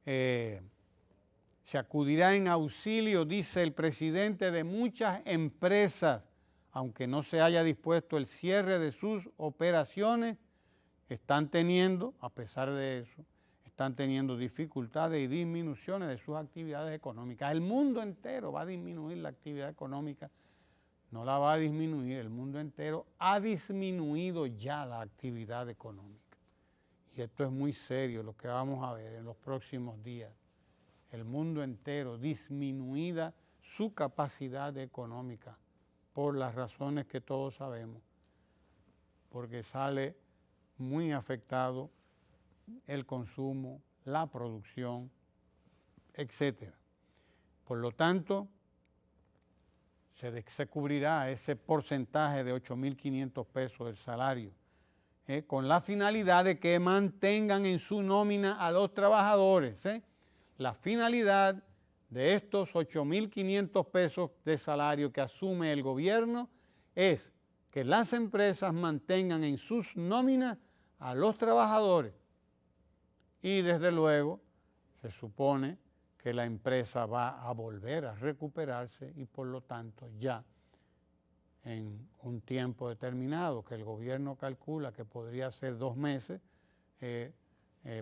Se acudirá en auxilio, dice el presidente, de muchas empresas, aunque no se haya dispuesto el cierre de sus operaciones, están teniendo, a pesar de eso, están teniendo dificultades y disminuciones de sus actividades económicas. El mundo entero va a disminuir la actividad económica, no la va a disminuir, el mundo entero ha disminuido ya la actividad económica. Y esto es muy serio lo que vamos a ver en los próximos días. El mundo entero disminuida su capacidad económica por las razones que todos sabemos, porque sale muy afectado el consumo, la producción, etc. Por lo tanto, se cubrirá ese porcentaje de 8.500 pesos del salario, con la finalidad de que mantengan en su nómina a los trabajadores. La finalidad de estos 8.500 pesos de salario que asume el gobierno es que las empresas mantengan en sus nóminas a los trabajadores. Y desde luego se supone que la empresa va a volver a recuperarse y por lo tanto ya en un tiempo determinado que el gobierno calcula que podría ser 2 meses,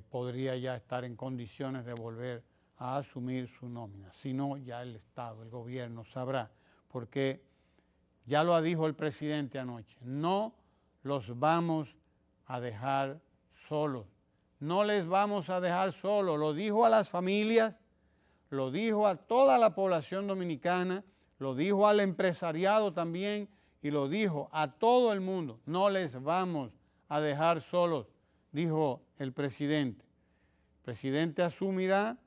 podría ya estar en condiciones de volver a asumir su nómina. Si no, ya el Estado, el gobierno sabrá, porque ya lo dijo el presidente anoche, no los vamos a dejar solos, no les vamos a dejar solos, lo dijo a las familias, lo dijo a toda la población dominicana, lo dijo al empresariado también y lo dijo a todo el mundo, no les vamos a dejar solos, dijo el presidente. El presidente asumirá,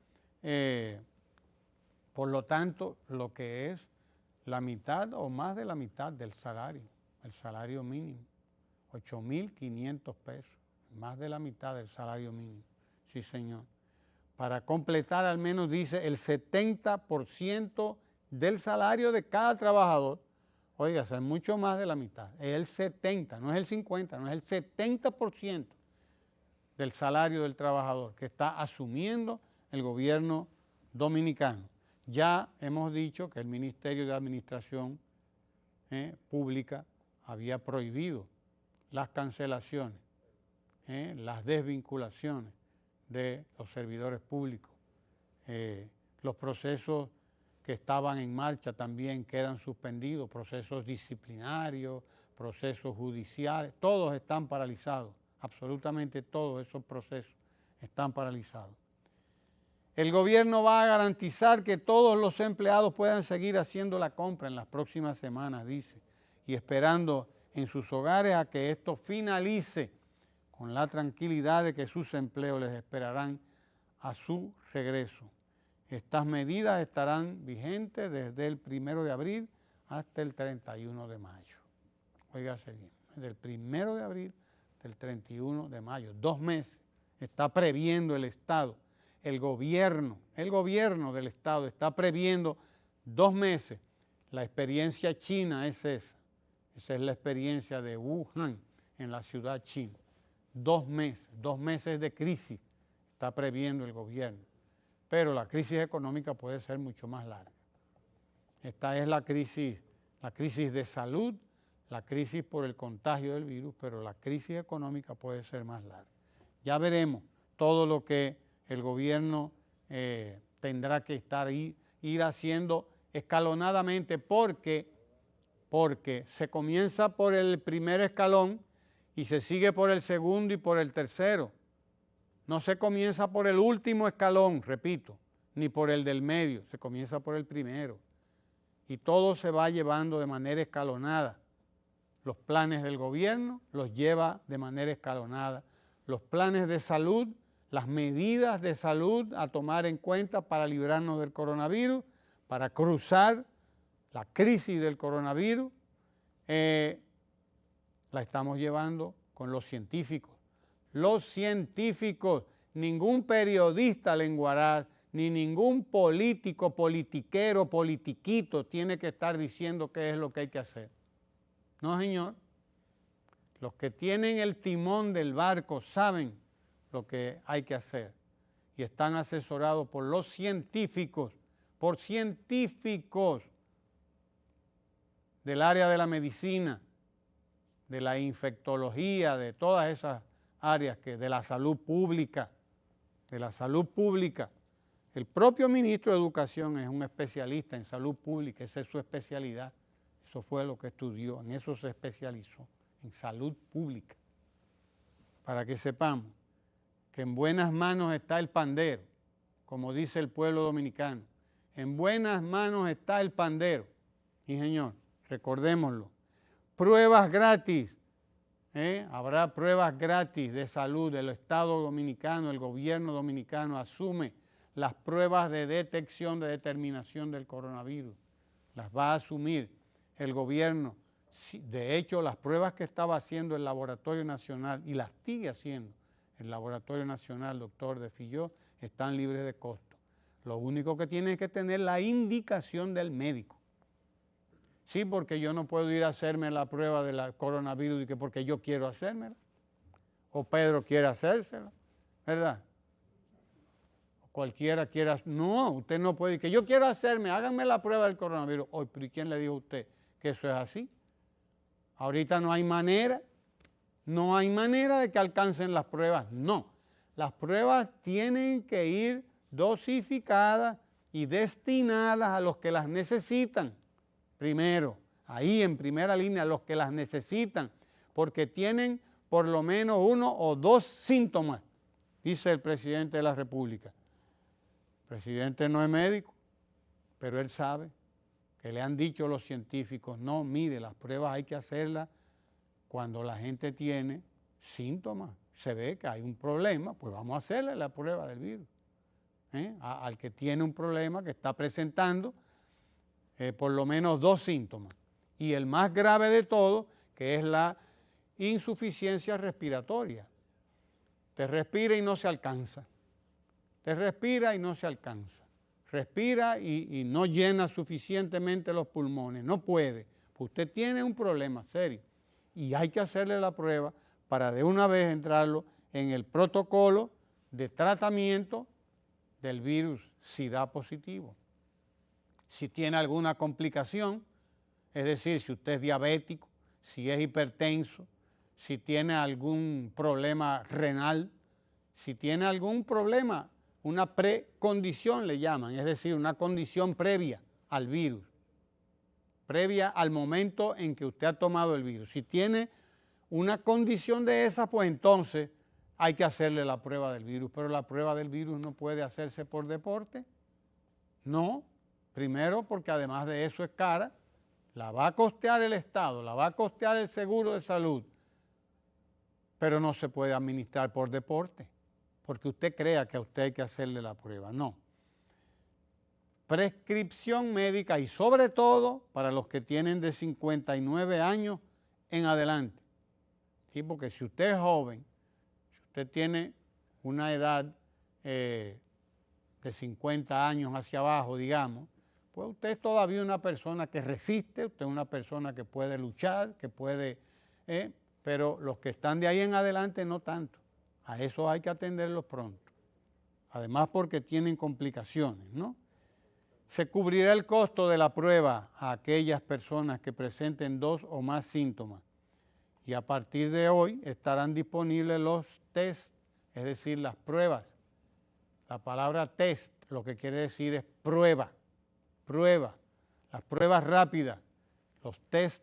por lo tanto, lo que es la mitad o más de la mitad del salario, el salario mínimo, 8.500 pesos, más de la mitad del salario mínimo, sí señor. Para completar al menos, dice, el 70% del salario de cada trabajador. Oiga, es mucho más de la mitad, es el 70, no es el 50, no es el 70% del salario del trabajador que está asumiendo el gobierno dominicano. Ya hemos dicho que el Ministerio de Administración Pública había prohibido las cancelaciones, las desvinculaciones de los servidores públicos. Los procesos que estaban en marcha también quedan suspendidos, procesos disciplinarios, procesos judiciales, todos están paralizados, absolutamente todos esos procesos están paralizados. El gobierno va a garantizar que todos los empleados puedan seguir haciendo la compra en las próximas semanas, dice, y esperando en sus hogares a que esto finalice con la tranquilidad de que sus empleos les esperarán a su regreso. Estas medidas estarán vigentes desde el 1 de abril hasta el 31 de mayo. Óigase bien, desde el 1 de abril hasta el 31 de mayo, 2 meses, está previendo el Estado. El gobierno del Estado está previendo 2 meses. La experiencia china es esa. Esa es la experiencia de Wuhan en la ciudad china. 2 meses de crisis está previendo el gobierno. Pero la crisis económica puede ser mucho más larga. Esta es la crisis de salud, la crisis por el contagio del virus, pero la crisis económica puede ser más larga. Ya veremos todo lo que el gobierno tendrá que ir haciendo escalonadamente porque se comienza por el primer escalón y se sigue por el segundo y por el tercero. No se comienza por el último escalón, repito, ni por el del medio, se comienza por el primero. Y todo se va llevando de manera escalonada. Los planes del gobierno los lleva de manera escalonada. Los planes de salud, las medidas de salud a tomar en cuenta para librarnos del coronavirus, para cruzar la crisis del coronavirus, la estamos llevando con los científicos, los científicos, ningún periodista lenguaraz, ni ningún político, politiquero, politiquito tiene que estar diciendo qué es lo que hay que hacer. No, señor. Los que tienen el timón del barco saben lo que hay que hacer y están asesorados por los científicos, por científicos del área de la medicina, de la infectología, de todas esas áreas, de la salud pública, El propio ministro de Educación es un especialista en salud pública, esa es su especialidad, eso fue lo que estudió, en eso se especializó, en salud pública. Para que sepamos que en buenas manos está el pandero, como dice el pueblo dominicano, en buenas manos está el pandero, sí señor, recordémoslo. Pruebas gratis, habrá pruebas gratis de salud del Estado dominicano, el gobierno dominicano asume las pruebas de detección, de determinación del coronavirus, las va a asumir el gobierno. De hecho, las pruebas que estaba haciendo el Laboratorio Nacional y las sigue haciendo el Laboratorio Nacional, doctor de Filló, están libres de costo. Lo único que tiene que tener la indicación del médico. Sí, porque yo no puedo ir a hacerme la prueba del coronavirus porque yo quiero hacérmela. O Pedro quiere hacérsela, ¿verdad? O cualquiera quiera. No, usted no puede. Que yo quiero hacerme, háganme la prueba del coronavirus. Oye, pero ¿y quién le dijo a usted que eso es así? Ahorita no hay manera de que alcancen las pruebas. No, las pruebas tienen que ir dosificadas y destinadas a los que las necesitan. Primero, ahí en primera línea, los que las necesitan, porque tienen por lo menos 1 o 2 síntomas, dice el presidente de la República. El presidente no es médico, pero él sabe que le han dicho los científicos, no, mire, las pruebas hay que hacerlas cuando la gente tiene síntomas. Se ve que hay un problema, pues vamos a hacerle la prueba del virus. Al que tiene un problema, que está presentando por lo menos 2 síntomas. Y el más grave de todo, que es la insuficiencia respiratoria. Te respira y no se alcanza. Te respira y no se alcanza. Respira y no llena suficientemente los pulmones. No puede. Usted tiene un problema serio. Y hay que hacerle la prueba para de una vez entrarlo en el protocolo de tratamiento del virus SIDA positivo. Si tiene alguna complicación, es decir, si usted es diabético, si es hipertenso, si tiene algún problema renal, si tiene algún problema, una precondición le llaman, es decir, una condición previa al virus, previa al momento en que usted ha tomado el virus. Si tiene una condición de esa, pues entonces hay que hacerle la prueba del virus, pero la prueba del virus no puede hacerse por deporte, no. Primero, porque además de eso es cara, la va a costear el Estado, la va a costear el seguro de salud, pero no se puede administrar por deporte, porque usted crea que a usted hay que hacerle la prueba, no. Prescripción médica y sobre todo para los que tienen de 59 años en adelante. ¿Sí? Porque si usted es joven, si usted tiene una edad de 50 años hacia abajo, digamos, pues usted es todavía una persona que resiste, usted es una persona que puede luchar, que puede, pero los que están de ahí en adelante no tanto. A eso hay que atenderlos pronto. Además porque tienen complicaciones, ¿no? Se cubrirá el costo de la prueba a aquellas personas que presenten 2 o más síntomas. Y a partir de hoy estarán disponibles los test, es decir, las pruebas. La palabra test lo que quiere decir es prueba. Las pruebas rápidas, los test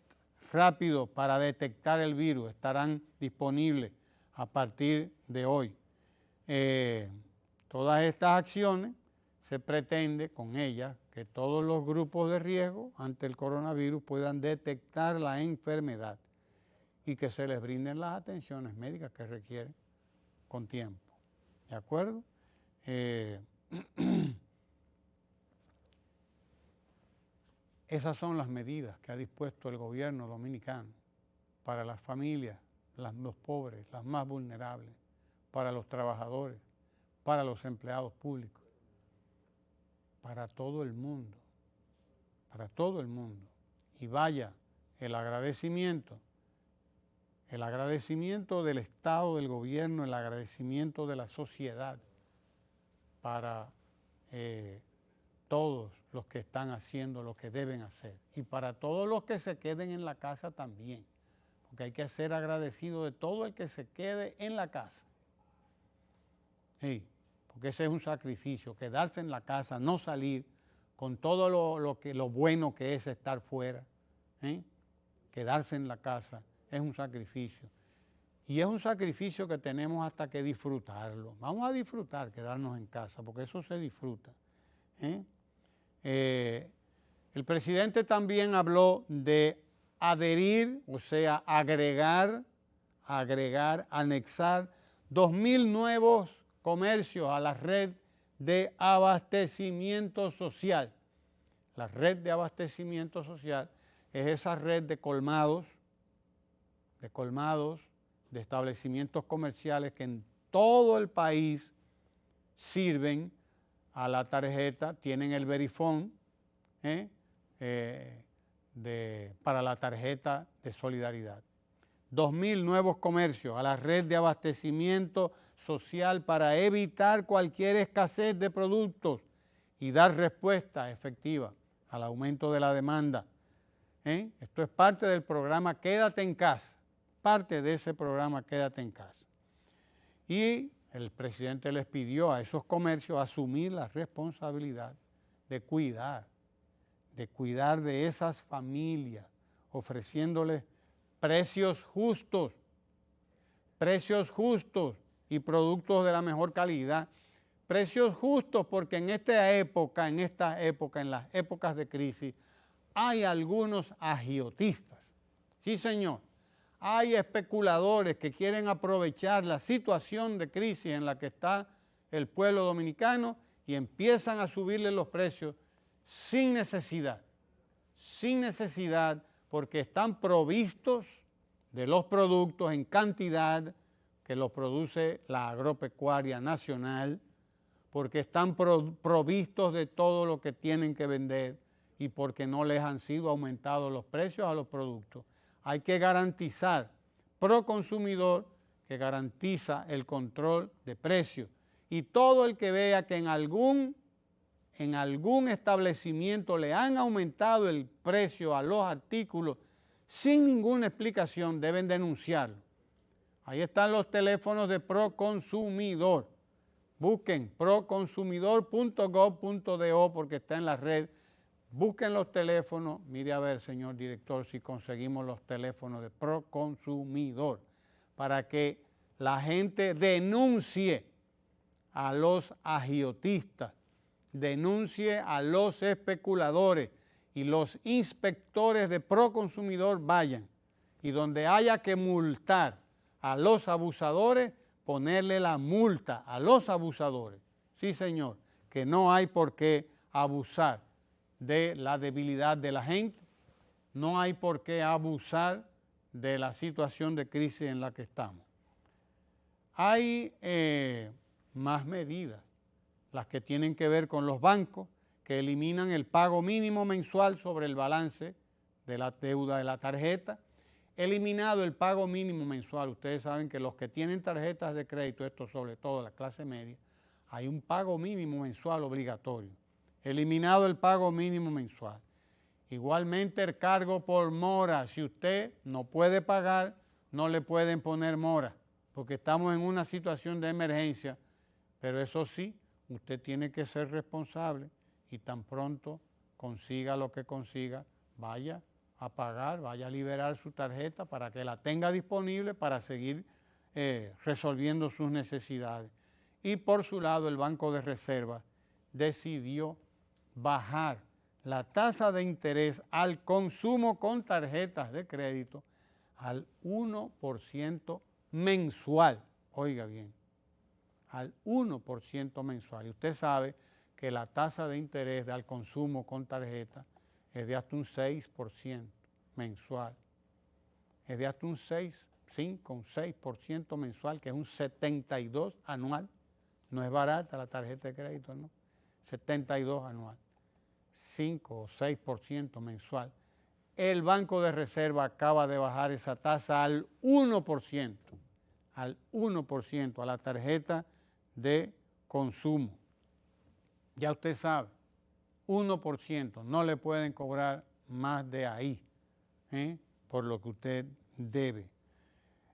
rápidos para detectar el virus estarán disponibles a partir de hoy. Todas estas acciones se pretende con ellas que todos los grupos de riesgo ante el coronavirus puedan detectar la enfermedad y que se les brinden las atenciones médicas que requieren con tiempo. ¿De acuerdo? Esas son las medidas que ha dispuesto el gobierno dominicano para las familias, los pobres, las más vulnerables, para los trabajadores, para los empleados públicos, para todo el mundo, para todo el mundo. Y vaya, el agradecimiento del Estado, del gobierno, el agradecimiento de la sociedad para todos los que están haciendo lo que deben hacer y para todos los que se queden en la casa también, porque hay que ser agradecido de todo el que se quede en la casa. Sí, porque ese es un sacrificio, quedarse en la casa, no salir, con todo lo bueno que es estar fuera, quedarse en la casa es un sacrificio. Y es un sacrificio que tenemos hasta que disfrutarlo. Vamos a disfrutar quedarnos en casa, porque eso se disfruta. El presidente también habló de adherir, o sea, agregar, anexar 2.000 nuevos comercios a la red de abastecimiento social. La red de abastecimiento social es esa red de colmados, de establecimientos comerciales que en todo el país sirven a la tarjeta, tienen el Verifone para la tarjeta de solidaridad. 2.000 nuevos comercios a la red de abastecimiento social para evitar cualquier escasez de productos y dar respuesta efectiva al aumento de la demanda. Esto es parte del programa Quédate en Casa, parte de ese programa Quédate en Casa. Y el presidente les pidió a esos comercios asumir la responsabilidad de cuidar de esas familias, ofreciéndoles precios justos y productos de la mejor calidad. Precios justos porque en las épocas de crisis, hay algunos agiotistas. Sí, señor. Hay especuladores que quieren aprovechar la situación de crisis en la que está el pueblo dominicano y empiezan a subirle los precios sin necesidad, porque están provistos de los productos en cantidad que los produce la agropecuaria nacional, porque están provistos de todo lo que tienen que vender y porque no les han sido aumentados los precios a los productos. Hay que garantizar, Proconsumidor, que garantiza el control de precios. Y todo el que vea que en algún establecimiento le han aumentado el precio a los artículos sin ninguna explicación, deben denunciarlo. Ahí están los teléfonos de Proconsumidor. Busquen proconsumidor.gov.do porque está en la red. Busquen los teléfonos. Mire a ver, señor director, si conseguimos los teléfonos de Proconsumidor para que la gente denuncie a los agiotistas, denuncie a los especuladores y los inspectores de Proconsumidor vayan. Y donde haya que multar a los abusadores, ponerle la multa a los abusadores. Sí, señor, que no hay por qué abusar de la debilidad de la gente, no hay por qué abusar de la situación de crisis en la que estamos. Hay más medidas, las que tienen que ver con los bancos, que eliminan el pago mínimo mensual sobre el balance de la deuda de la tarjeta. Eliminado el pago mínimo mensual, ustedes saben que los que tienen tarjetas de crédito, esto sobre todo la clase media, hay un pago mínimo mensual obligatorio. Eliminado el pago mínimo mensual. Igualmente el cargo por mora, si usted no puede pagar, no le pueden poner mora, porque estamos en una situación de emergencia, pero eso sí, usted tiene que ser responsable y tan pronto consiga lo que consiga, vaya a pagar, vaya a liberar su tarjeta para que la tenga disponible para seguir resolviendo sus necesidades. Y por su lado el Banco de Reserva decidió bajar la tasa de interés al consumo con tarjetas de crédito al 1% mensual. Oiga bien, al 1% mensual. Y usted sabe que la tasa de interés al consumo con tarjeta es de hasta un 6% mensual. Es de hasta un 6%. 5, un 6% mensual, que es un 72 anual. No es barata la tarjeta de crédito, ¿no? 72 anual. 5 o 6% mensual. El Banco de Reserva acaba de bajar esa tasa al 1%, a la tarjeta de consumo. Ya usted sabe, 1%, no le pueden cobrar más de ahí, por lo que usted debe.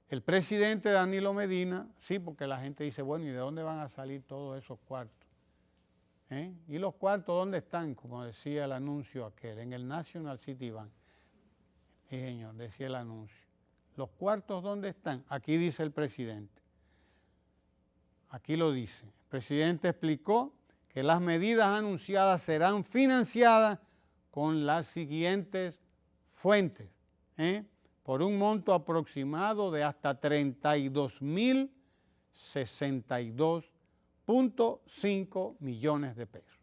El presidente Danilo Medina, sí, porque la gente dice, bueno, ¿y de dónde van a salir todos esos cuartos? ¿Y los cuartos dónde están? Como decía el anuncio aquel, en el National City Bank. Sí, señor, decía el anuncio. ¿Los cuartos dónde están? Aquí dice el presidente. Aquí lo dice. El presidente explicó que las medidas anunciadas serán financiadas con las siguientes fuentes, por un monto aproximado de hasta 32.062.5 millones de pesos.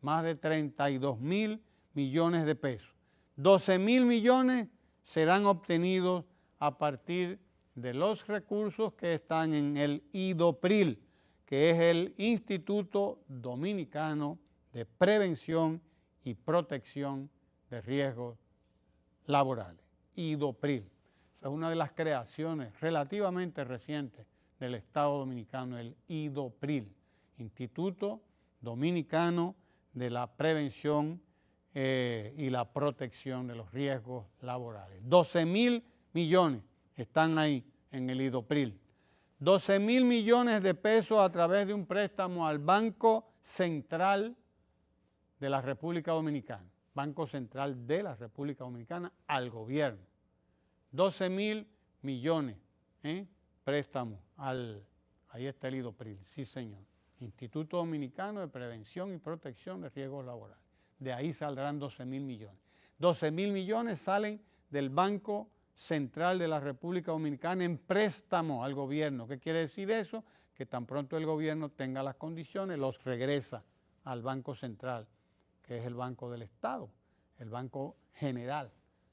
Más de 32.000 millones de pesos. 12.000 millones serán obtenidos a partir de los recursos que están en el IDOPRIL, que es el Instituto Dominicano de Prevención y Protección de Riesgos Laborales, IDOPRIL. Es una de las creaciones relativamente recientes del Estado Dominicano, el IDOPRIL, Instituto Dominicano de la Prevención y la Protección de los Riesgos Laborales. 12.000 millones están ahí en el IDOPRIL. 12.000 millones de pesos a través de un préstamo al Banco Central de la República Dominicana. Banco Central de la República Dominicana al gobierno. 12.000 millones, préstamo ahí está el IDOPRIL, sí señor. Instituto Dominicano de Prevención y Protección de Riesgos Laborales. De ahí saldrán 12.000 millones. 12.000 millones salen del Banco Central de la República Dominicana en préstamo al gobierno. ¿Qué quiere decir eso? Que tan pronto el gobierno tenga las condiciones, los regresa al Banco Central, que es el Banco del Estado, el Banco General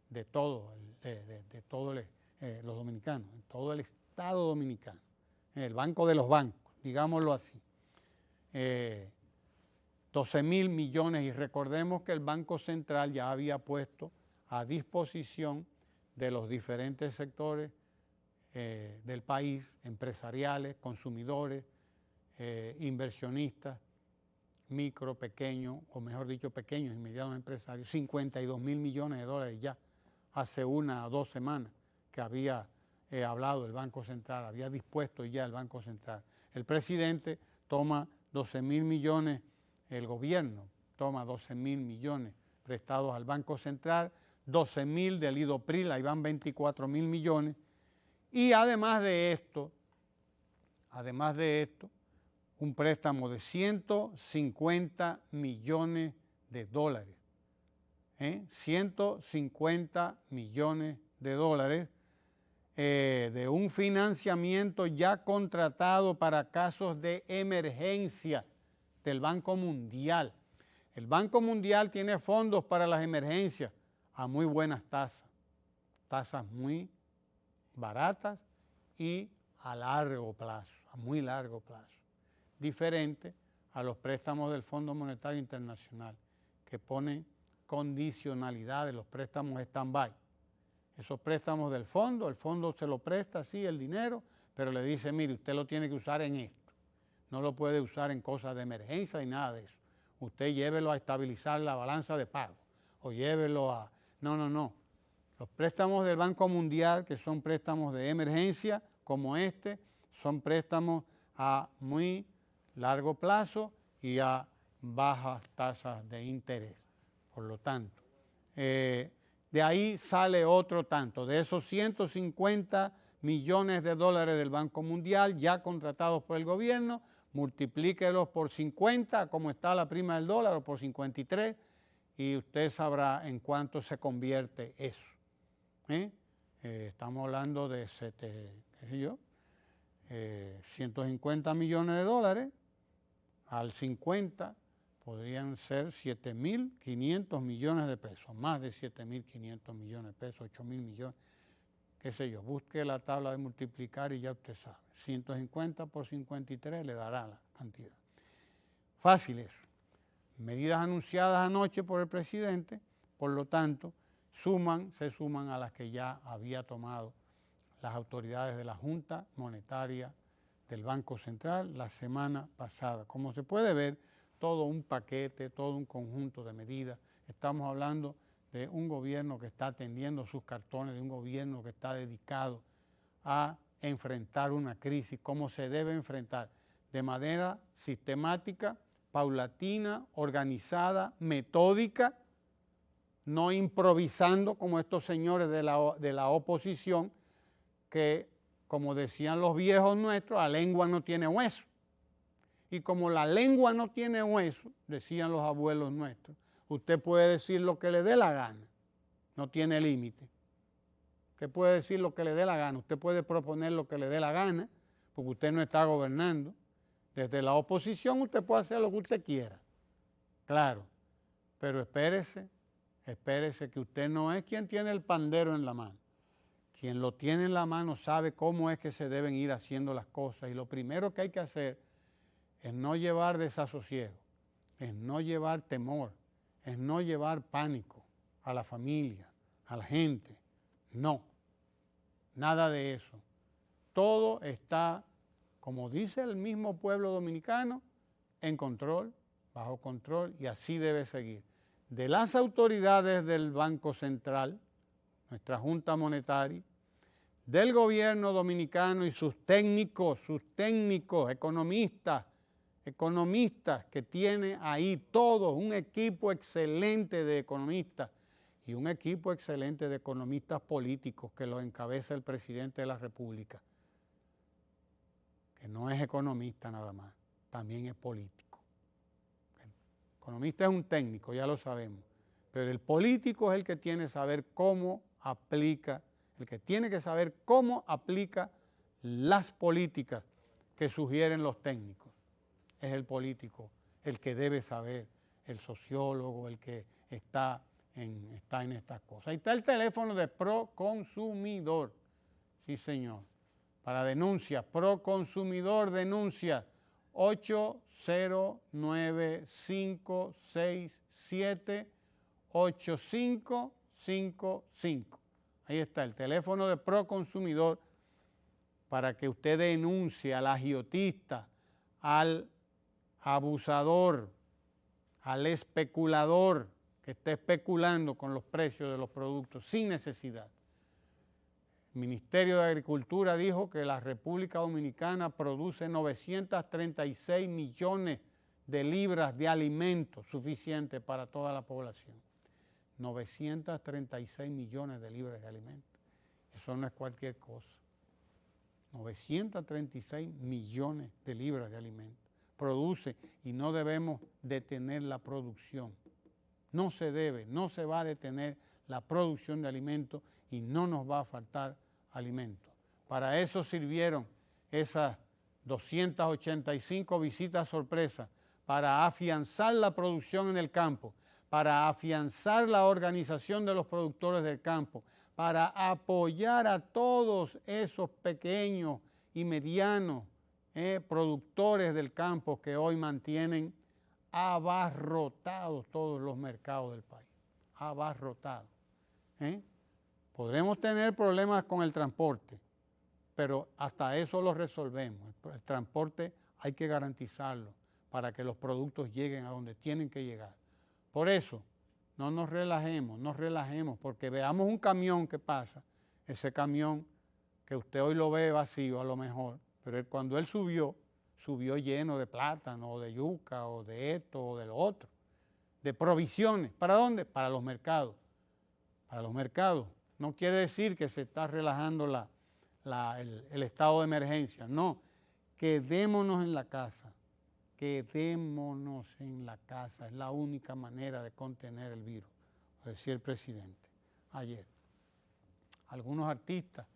de todos los dominicanos, todo el Estado dominicano, el Banco de los bancos, digámoslo así. 12.000 millones, y recordemos que el Banco Central ya había puesto a disposición de los diferentes sectores del país, empresariales, consumidores, inversionistas, micro, pequeños, o mejor dicho, pequeños y medianos empresarios, 52.000 millones de dólares ya, hace 1 o 2 semanas que había hablado el Banco Central, había dispuesto ya el Banco Central. El presidente toma 12.000 millones, el gobierno toma 12.000 millones prestados al Banco Central, 12.000 del IDOPRIL, ahí van 24.000 millones, y además de esto, un préstamo de 150 millones de dólares. 150 millones de dólares de un financiamiento ya contratado para casos de emergencia del Banco Mundial. El Banco Mundial tiene fondos para las emergencias a muy buenas tasas, tasas muy baratas y a largo plazo, a muy largo plazo. Diferente a los préstamos del Fondo Monetario Internacional, que ponen condicionalidades, los préstamos stand-by. Esos préstamos del fondo, el fondo se lo presta, sí, el dinero, pero le dice, mire, usted lo tiene que usar en esto. No lo puede usar en cosas de emergencia y nada de eso. Usted llévelo a estabilizar la balanza de pago o llévelo a... No. Los préstamos del Banco Mundial, que son préstamos de emergencia como este, son préstamos a muy largo plazo y a bajas tasas de interés. Por lo tanto, de ahí sale otro tanto. De esos 150 millones de dólares del Banco Mundial ya contratados por el gobierno, multiplíquelos por 50, como está la prima del dólar, o por 53, y usted sabrá en cuánto se convierte eso. Estamos hablando de 150 millones de dólares, al 50 podrían ser 7.500 millones de pesos, más de 7.500 millones de pesos, 8.000 millones, qué sé yo, busque la tabla de multiplicar y ya usted sabe. 150 por 53 le dará la cantidad. Fácil eso. Medidas anunciadas anoche por el presidente, por lo tanto, se suman a las que ya había tomado las autoridades de la Junta Monetaria del Banco Central la semana pasada. Como se puede ver, todo un paquete, todo un conjunto de medidas. Estamos hablando de un gobierno que está atendiendo sus cartones, de un gobierno que está dedicado a enfrentar una crisis como se debe enfrentar, de manera sistemática, paulatina, organizada, metódica, no improvisando como estos señores de la oposición que, como decían los viejos nuestros, la lengua no tiene hueso. Y como la lengua no tiene hueso, decían los abuelos nuestros, usted puede decir lo que le dé la gana, no tiene límite. Usted puede decir lo que le dé la gana, usted puede proponer lo que le dé la gana, porque usted no está gobernando. Desde la oposición usted puede hacer lo que usted quiera, claro, pero espérese que usted no es quien tiene el pandero en la mano. Quien lo tiene en la mano sabe cómo es que se deben ir haciendo las cosas, y lo primero que hay que hacer es no llevar desasosiego, es no llevar temor, es no llevar pánico a la familia, a la gente. No, nada de eso. Todo está, como dice el mismo pueblo dominicano, en control, bajo control, y así debe seguir. De las autoridades del Banco Central, nuestra Junta Monetaria, del gobierno dominicano y sus técnicos, economistas que tiene ahí todos, un equipo excelente de economistas y un equipo excelente de economistas políticos que lo encabeza el presidente de la República, que no es economista nada más, también es político. El economista es un técnico, ya lo sabemos, pero el político es el que tiene que saber cómo aplica, el que tiene que saber cómo aplica las políticas que sugieren los técnicos. Es el político el que debe saber, el sociólogo, el que está en estas cosas. Ahí está el teléfono de Proconsumidor, sí señor, para denuncia, Proconsumidor denuncia 809-567-8555. Ahí está el teléfono de Proconsumidor para que usted denuncie al agiotista, al abusador, al especulador que está especulando con los precios de los productos sin necesidad. El Ministerio de Agricultura dijo que la República Dominicana produce 936 millones de libras de alimentos suficientes para toda la población. 936 millones de libras de alimentos. Eso no es cualquier cosa. 936 millones de libras de alimentos. Produce y no debemos detener la producción. No se va a detener la producción de alimentos y no nos va a faltar alimentos. Para eso sirvieron esas 285 visitas sorpresas, para afianzar la producción en el campo, para afianzar la organización de los productores del campo, para apoyar a todos esos pequeños y medianos productores del campo que hoy mantienen abarrotados todos los mercados del país, abarrotados. Podremos tener problemas con el transporte, pero hasta eso lo resolvemos. El transporte hay que garantizarlo para que los productos lleguen a donde tienen que llegar. Por eso, no nos relajemos, porque veamos un camión que pasa, ese camión que usted hoy lo ve vacío a lo mejor, pero cuando él subió lleno de plátano, o de yuca, o de esto, o de lo otro, de provisiones. ¿Para dónde? Para los mercados. Para los mercados. No quiere decir que se está relajando el estado de emergencia. No, quedémonos en la casa. Quedémonos en la casa. Es la única manera de contener el virus, lo decía el presidente ayer. Algunos artistas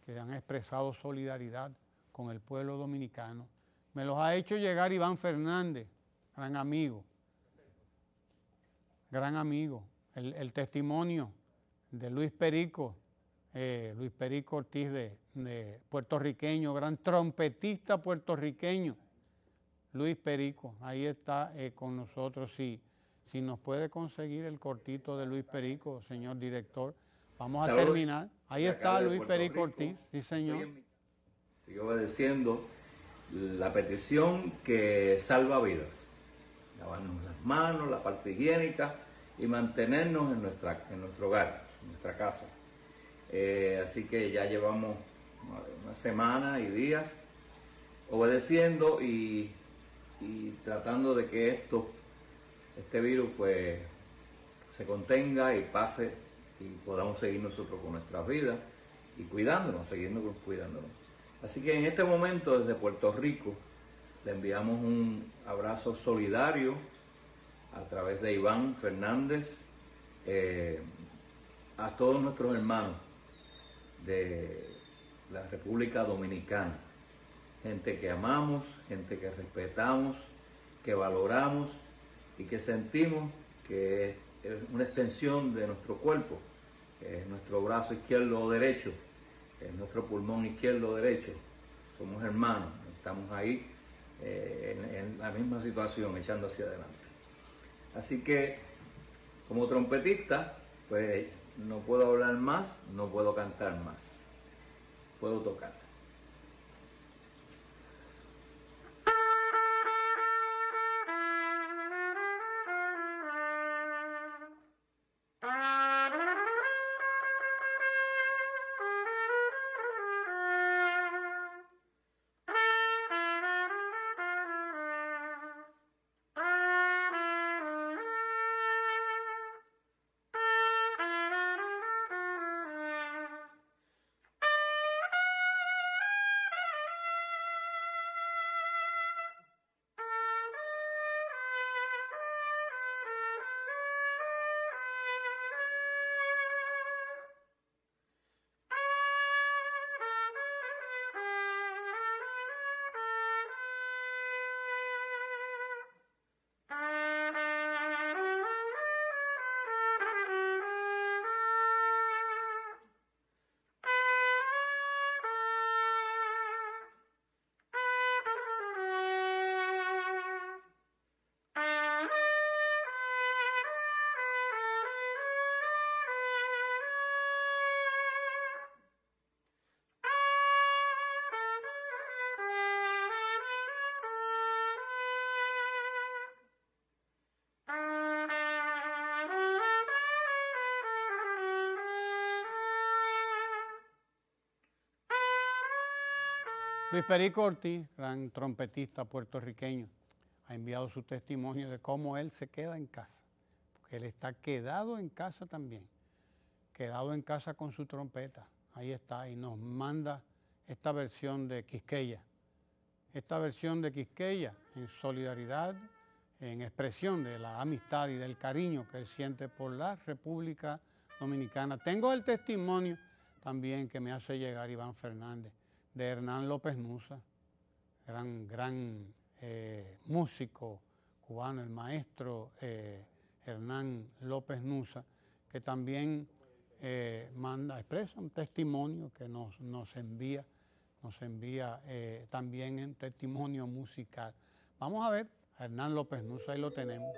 que han expresado solidaridad con el pueblo dominicano, me los ha hecho llegar Iván Fernández, gran amigo. El testimonio de Luis Perico, Luis Perico Ortiz de puertorriqueño, gran trompetista puertorriqueño, Luis Perico, ahí está con nosotros. Si nos puede conseguir el cortito de Luis Perico, señor director, vamos a terminar. Ahí está Luis Perico Ortiz, sí señor. Estoy obedeciendo la petición que salva vidas, lavarnos las manos, la parte higiénica y mantenernos en nuestro hogar, en nuestra casa. Así que ya llevamos una semana y días obedeciendo y tratando de que este virus pues se contenga y pase y podamos seguir nosotros con nuestras vidas y cuidándonos. Así que en este momento desde Puerto Rico le enviamos un abrazo solidario a través de Iván Fernández a todos nuestros hermanos de la República Dominicana, gente que amamos, gente que respetamos, que valoramos y que sentimos que es una extensión de nuestro cuerpo, que es nuestro brazo izquierdo o derecho, que es nuestro pulmón izquierdo o derecho. Somos hermanos, estamos ahí en la misma situación, echando hacia adelante. Así que, como trompetista, pues no puedo hablar más, no puedo cantar más, puedo tocar. Luis Perico Ortiz, gran trompetista puertorriqueño, ha enviado su testimonio de cómo él se queda en casa, porque él está quedado en casa también, quedado en casa con su trompeta, ahí está, y nos manda esta versión de Quisqueya, en solidaridad, en expresión de la amistad y del cariño que él siente por la República Dominicana. Tengo el testimonio también que me hace llegar Iván Fernández, de Hernán López Nussa, gran músico cubano, el maestro Hernán López Nussa, que también expresa un testimonio que nos envía también un testimonio musical. Vamos a ver a Hernán López Nussa, ahí lo tenemos.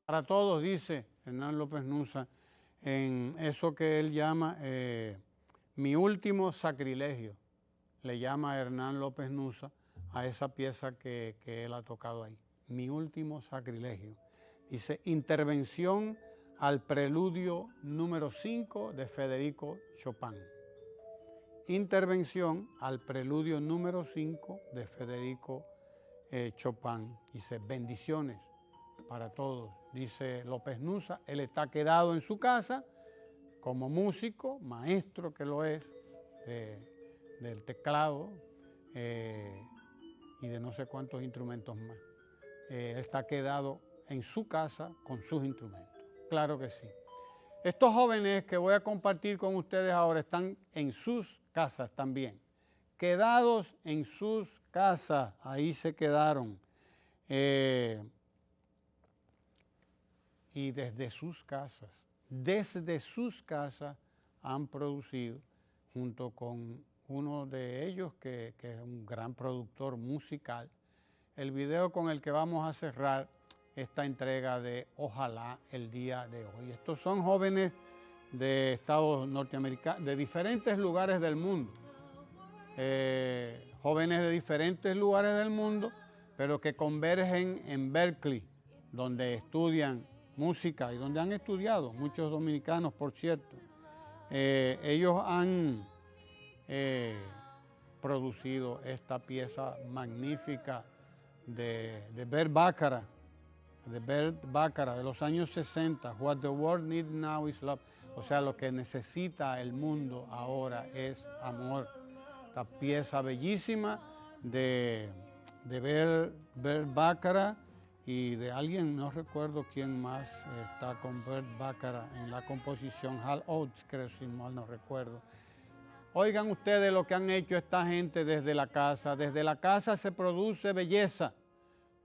Para todos, dice Hernán López Nussa, en eso que él llama mi último sacrilegio, le llama Hernán López Nussa a esa pieza que él ha tocado ahí. Mi último sacrilegio. Dice, intervención al preludio número 5 de Federico Chopin. Intervención al preludio número 5 de Federico Chopin. Dice, bendiciones para todos. Dice López Nussa, él está quedado en su casa como músico, maestro que lo es, del teclado y de no sé cuántos instrumentos más. Él está quedado en su casa con sus instrumentos. Claro que sí. Estos jóvenes que voy a compartir con ustedes ahora están en sus casas también. Quedados en sus casas, ahí se quedaron. Y desde sus casas han producido, junto con uno de ellos que es un gran productor musical, el video con el que vamos a cerrar esta entrega de Ojalá el día de hoy. Estos son jóvenes de Estados norteamericanos, de diferentes lugares del mundo, jóvenes de diferentes lugares del mundo, pero que convergen en Berkeley, donde estudian música y donde han estudiado muchos dominicanos, por cierto. Ellos han producido esta pieza magnífica de Bert Bacharach, de los años 60, What the World Needs Now is Love. O sea, lo que necesita el mundo ahora es amor. Esta pieza bellísima de Bert Bacharach y de alguien, no recuerdo quién más está con Bert Bacharach en la composición, Hal Oates, creo, si mal no recuerdo. Oigan ustedes lo que han hecho esta gente desde la casa. Desde la casa se produce belleza.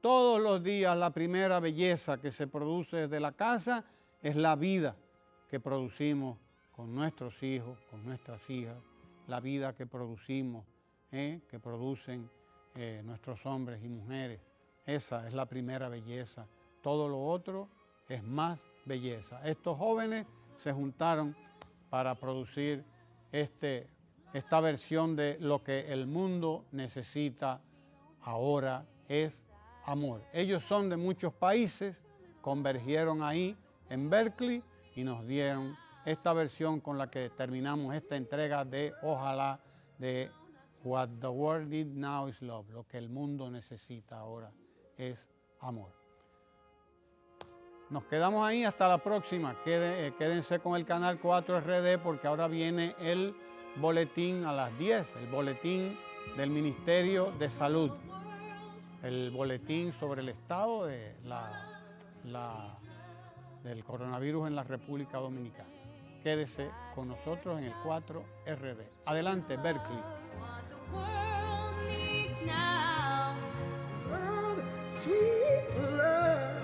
Todos los días la primera belleza que se produce desde la casa es la vida que producimos con nuestros hijos, con nuestras hijas, la vida que producimos, que producen nuestros hombres y mujeres. Esa es la primera belleza. Todo lo otro es más belleza. Estos jóvenes se juntaron para producir esta versión de lo que el mundo necesita ahora es amor. Ellos son de muchos países, convergieron ahí en Berkeley y nos dieron esta versión con la que terminamos esta entrega de Ojalá, de What the World Needs Now is Love. Lo que el mundo necesita ahora es amor. Nos quedamos ahí hasta la próxima. Quédense con el canal 4RD porque ahora viene el boletín a las 10, el boletín del Ministerio de Salud, el boletín sobre el estado de del coronavirus en la República Dominicana. Quédese con nosotros en el 4RD. Adelante, Berkeley. Sweet love.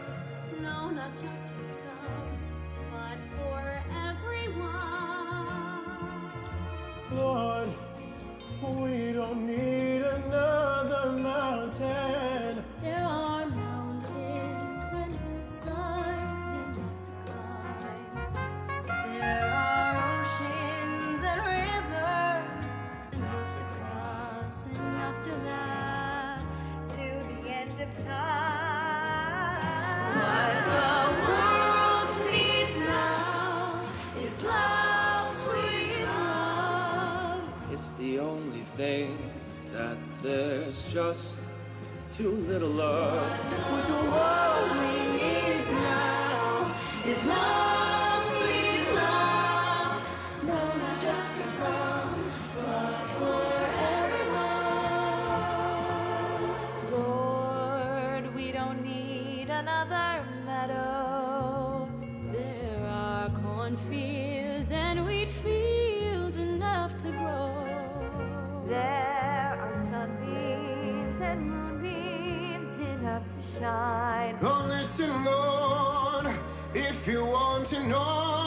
No, not just for some, but for everyone. Lord, we don't need another mountain. There are mountains and hillsides enough to climb. There are oceans and rivers enough to cross, enough to last to the end of time. What the world needs now is love, sweet love. It's the only thing that there's just too little of. What the world needs now is love, sweet love. No, not just for some, but for everyone. Lord, we don't need another meadow. There are cornfields and wheat fields enough to grow. There are sunbeams and moonbeams enough to shine. Oh, listen, Lord, if you want to know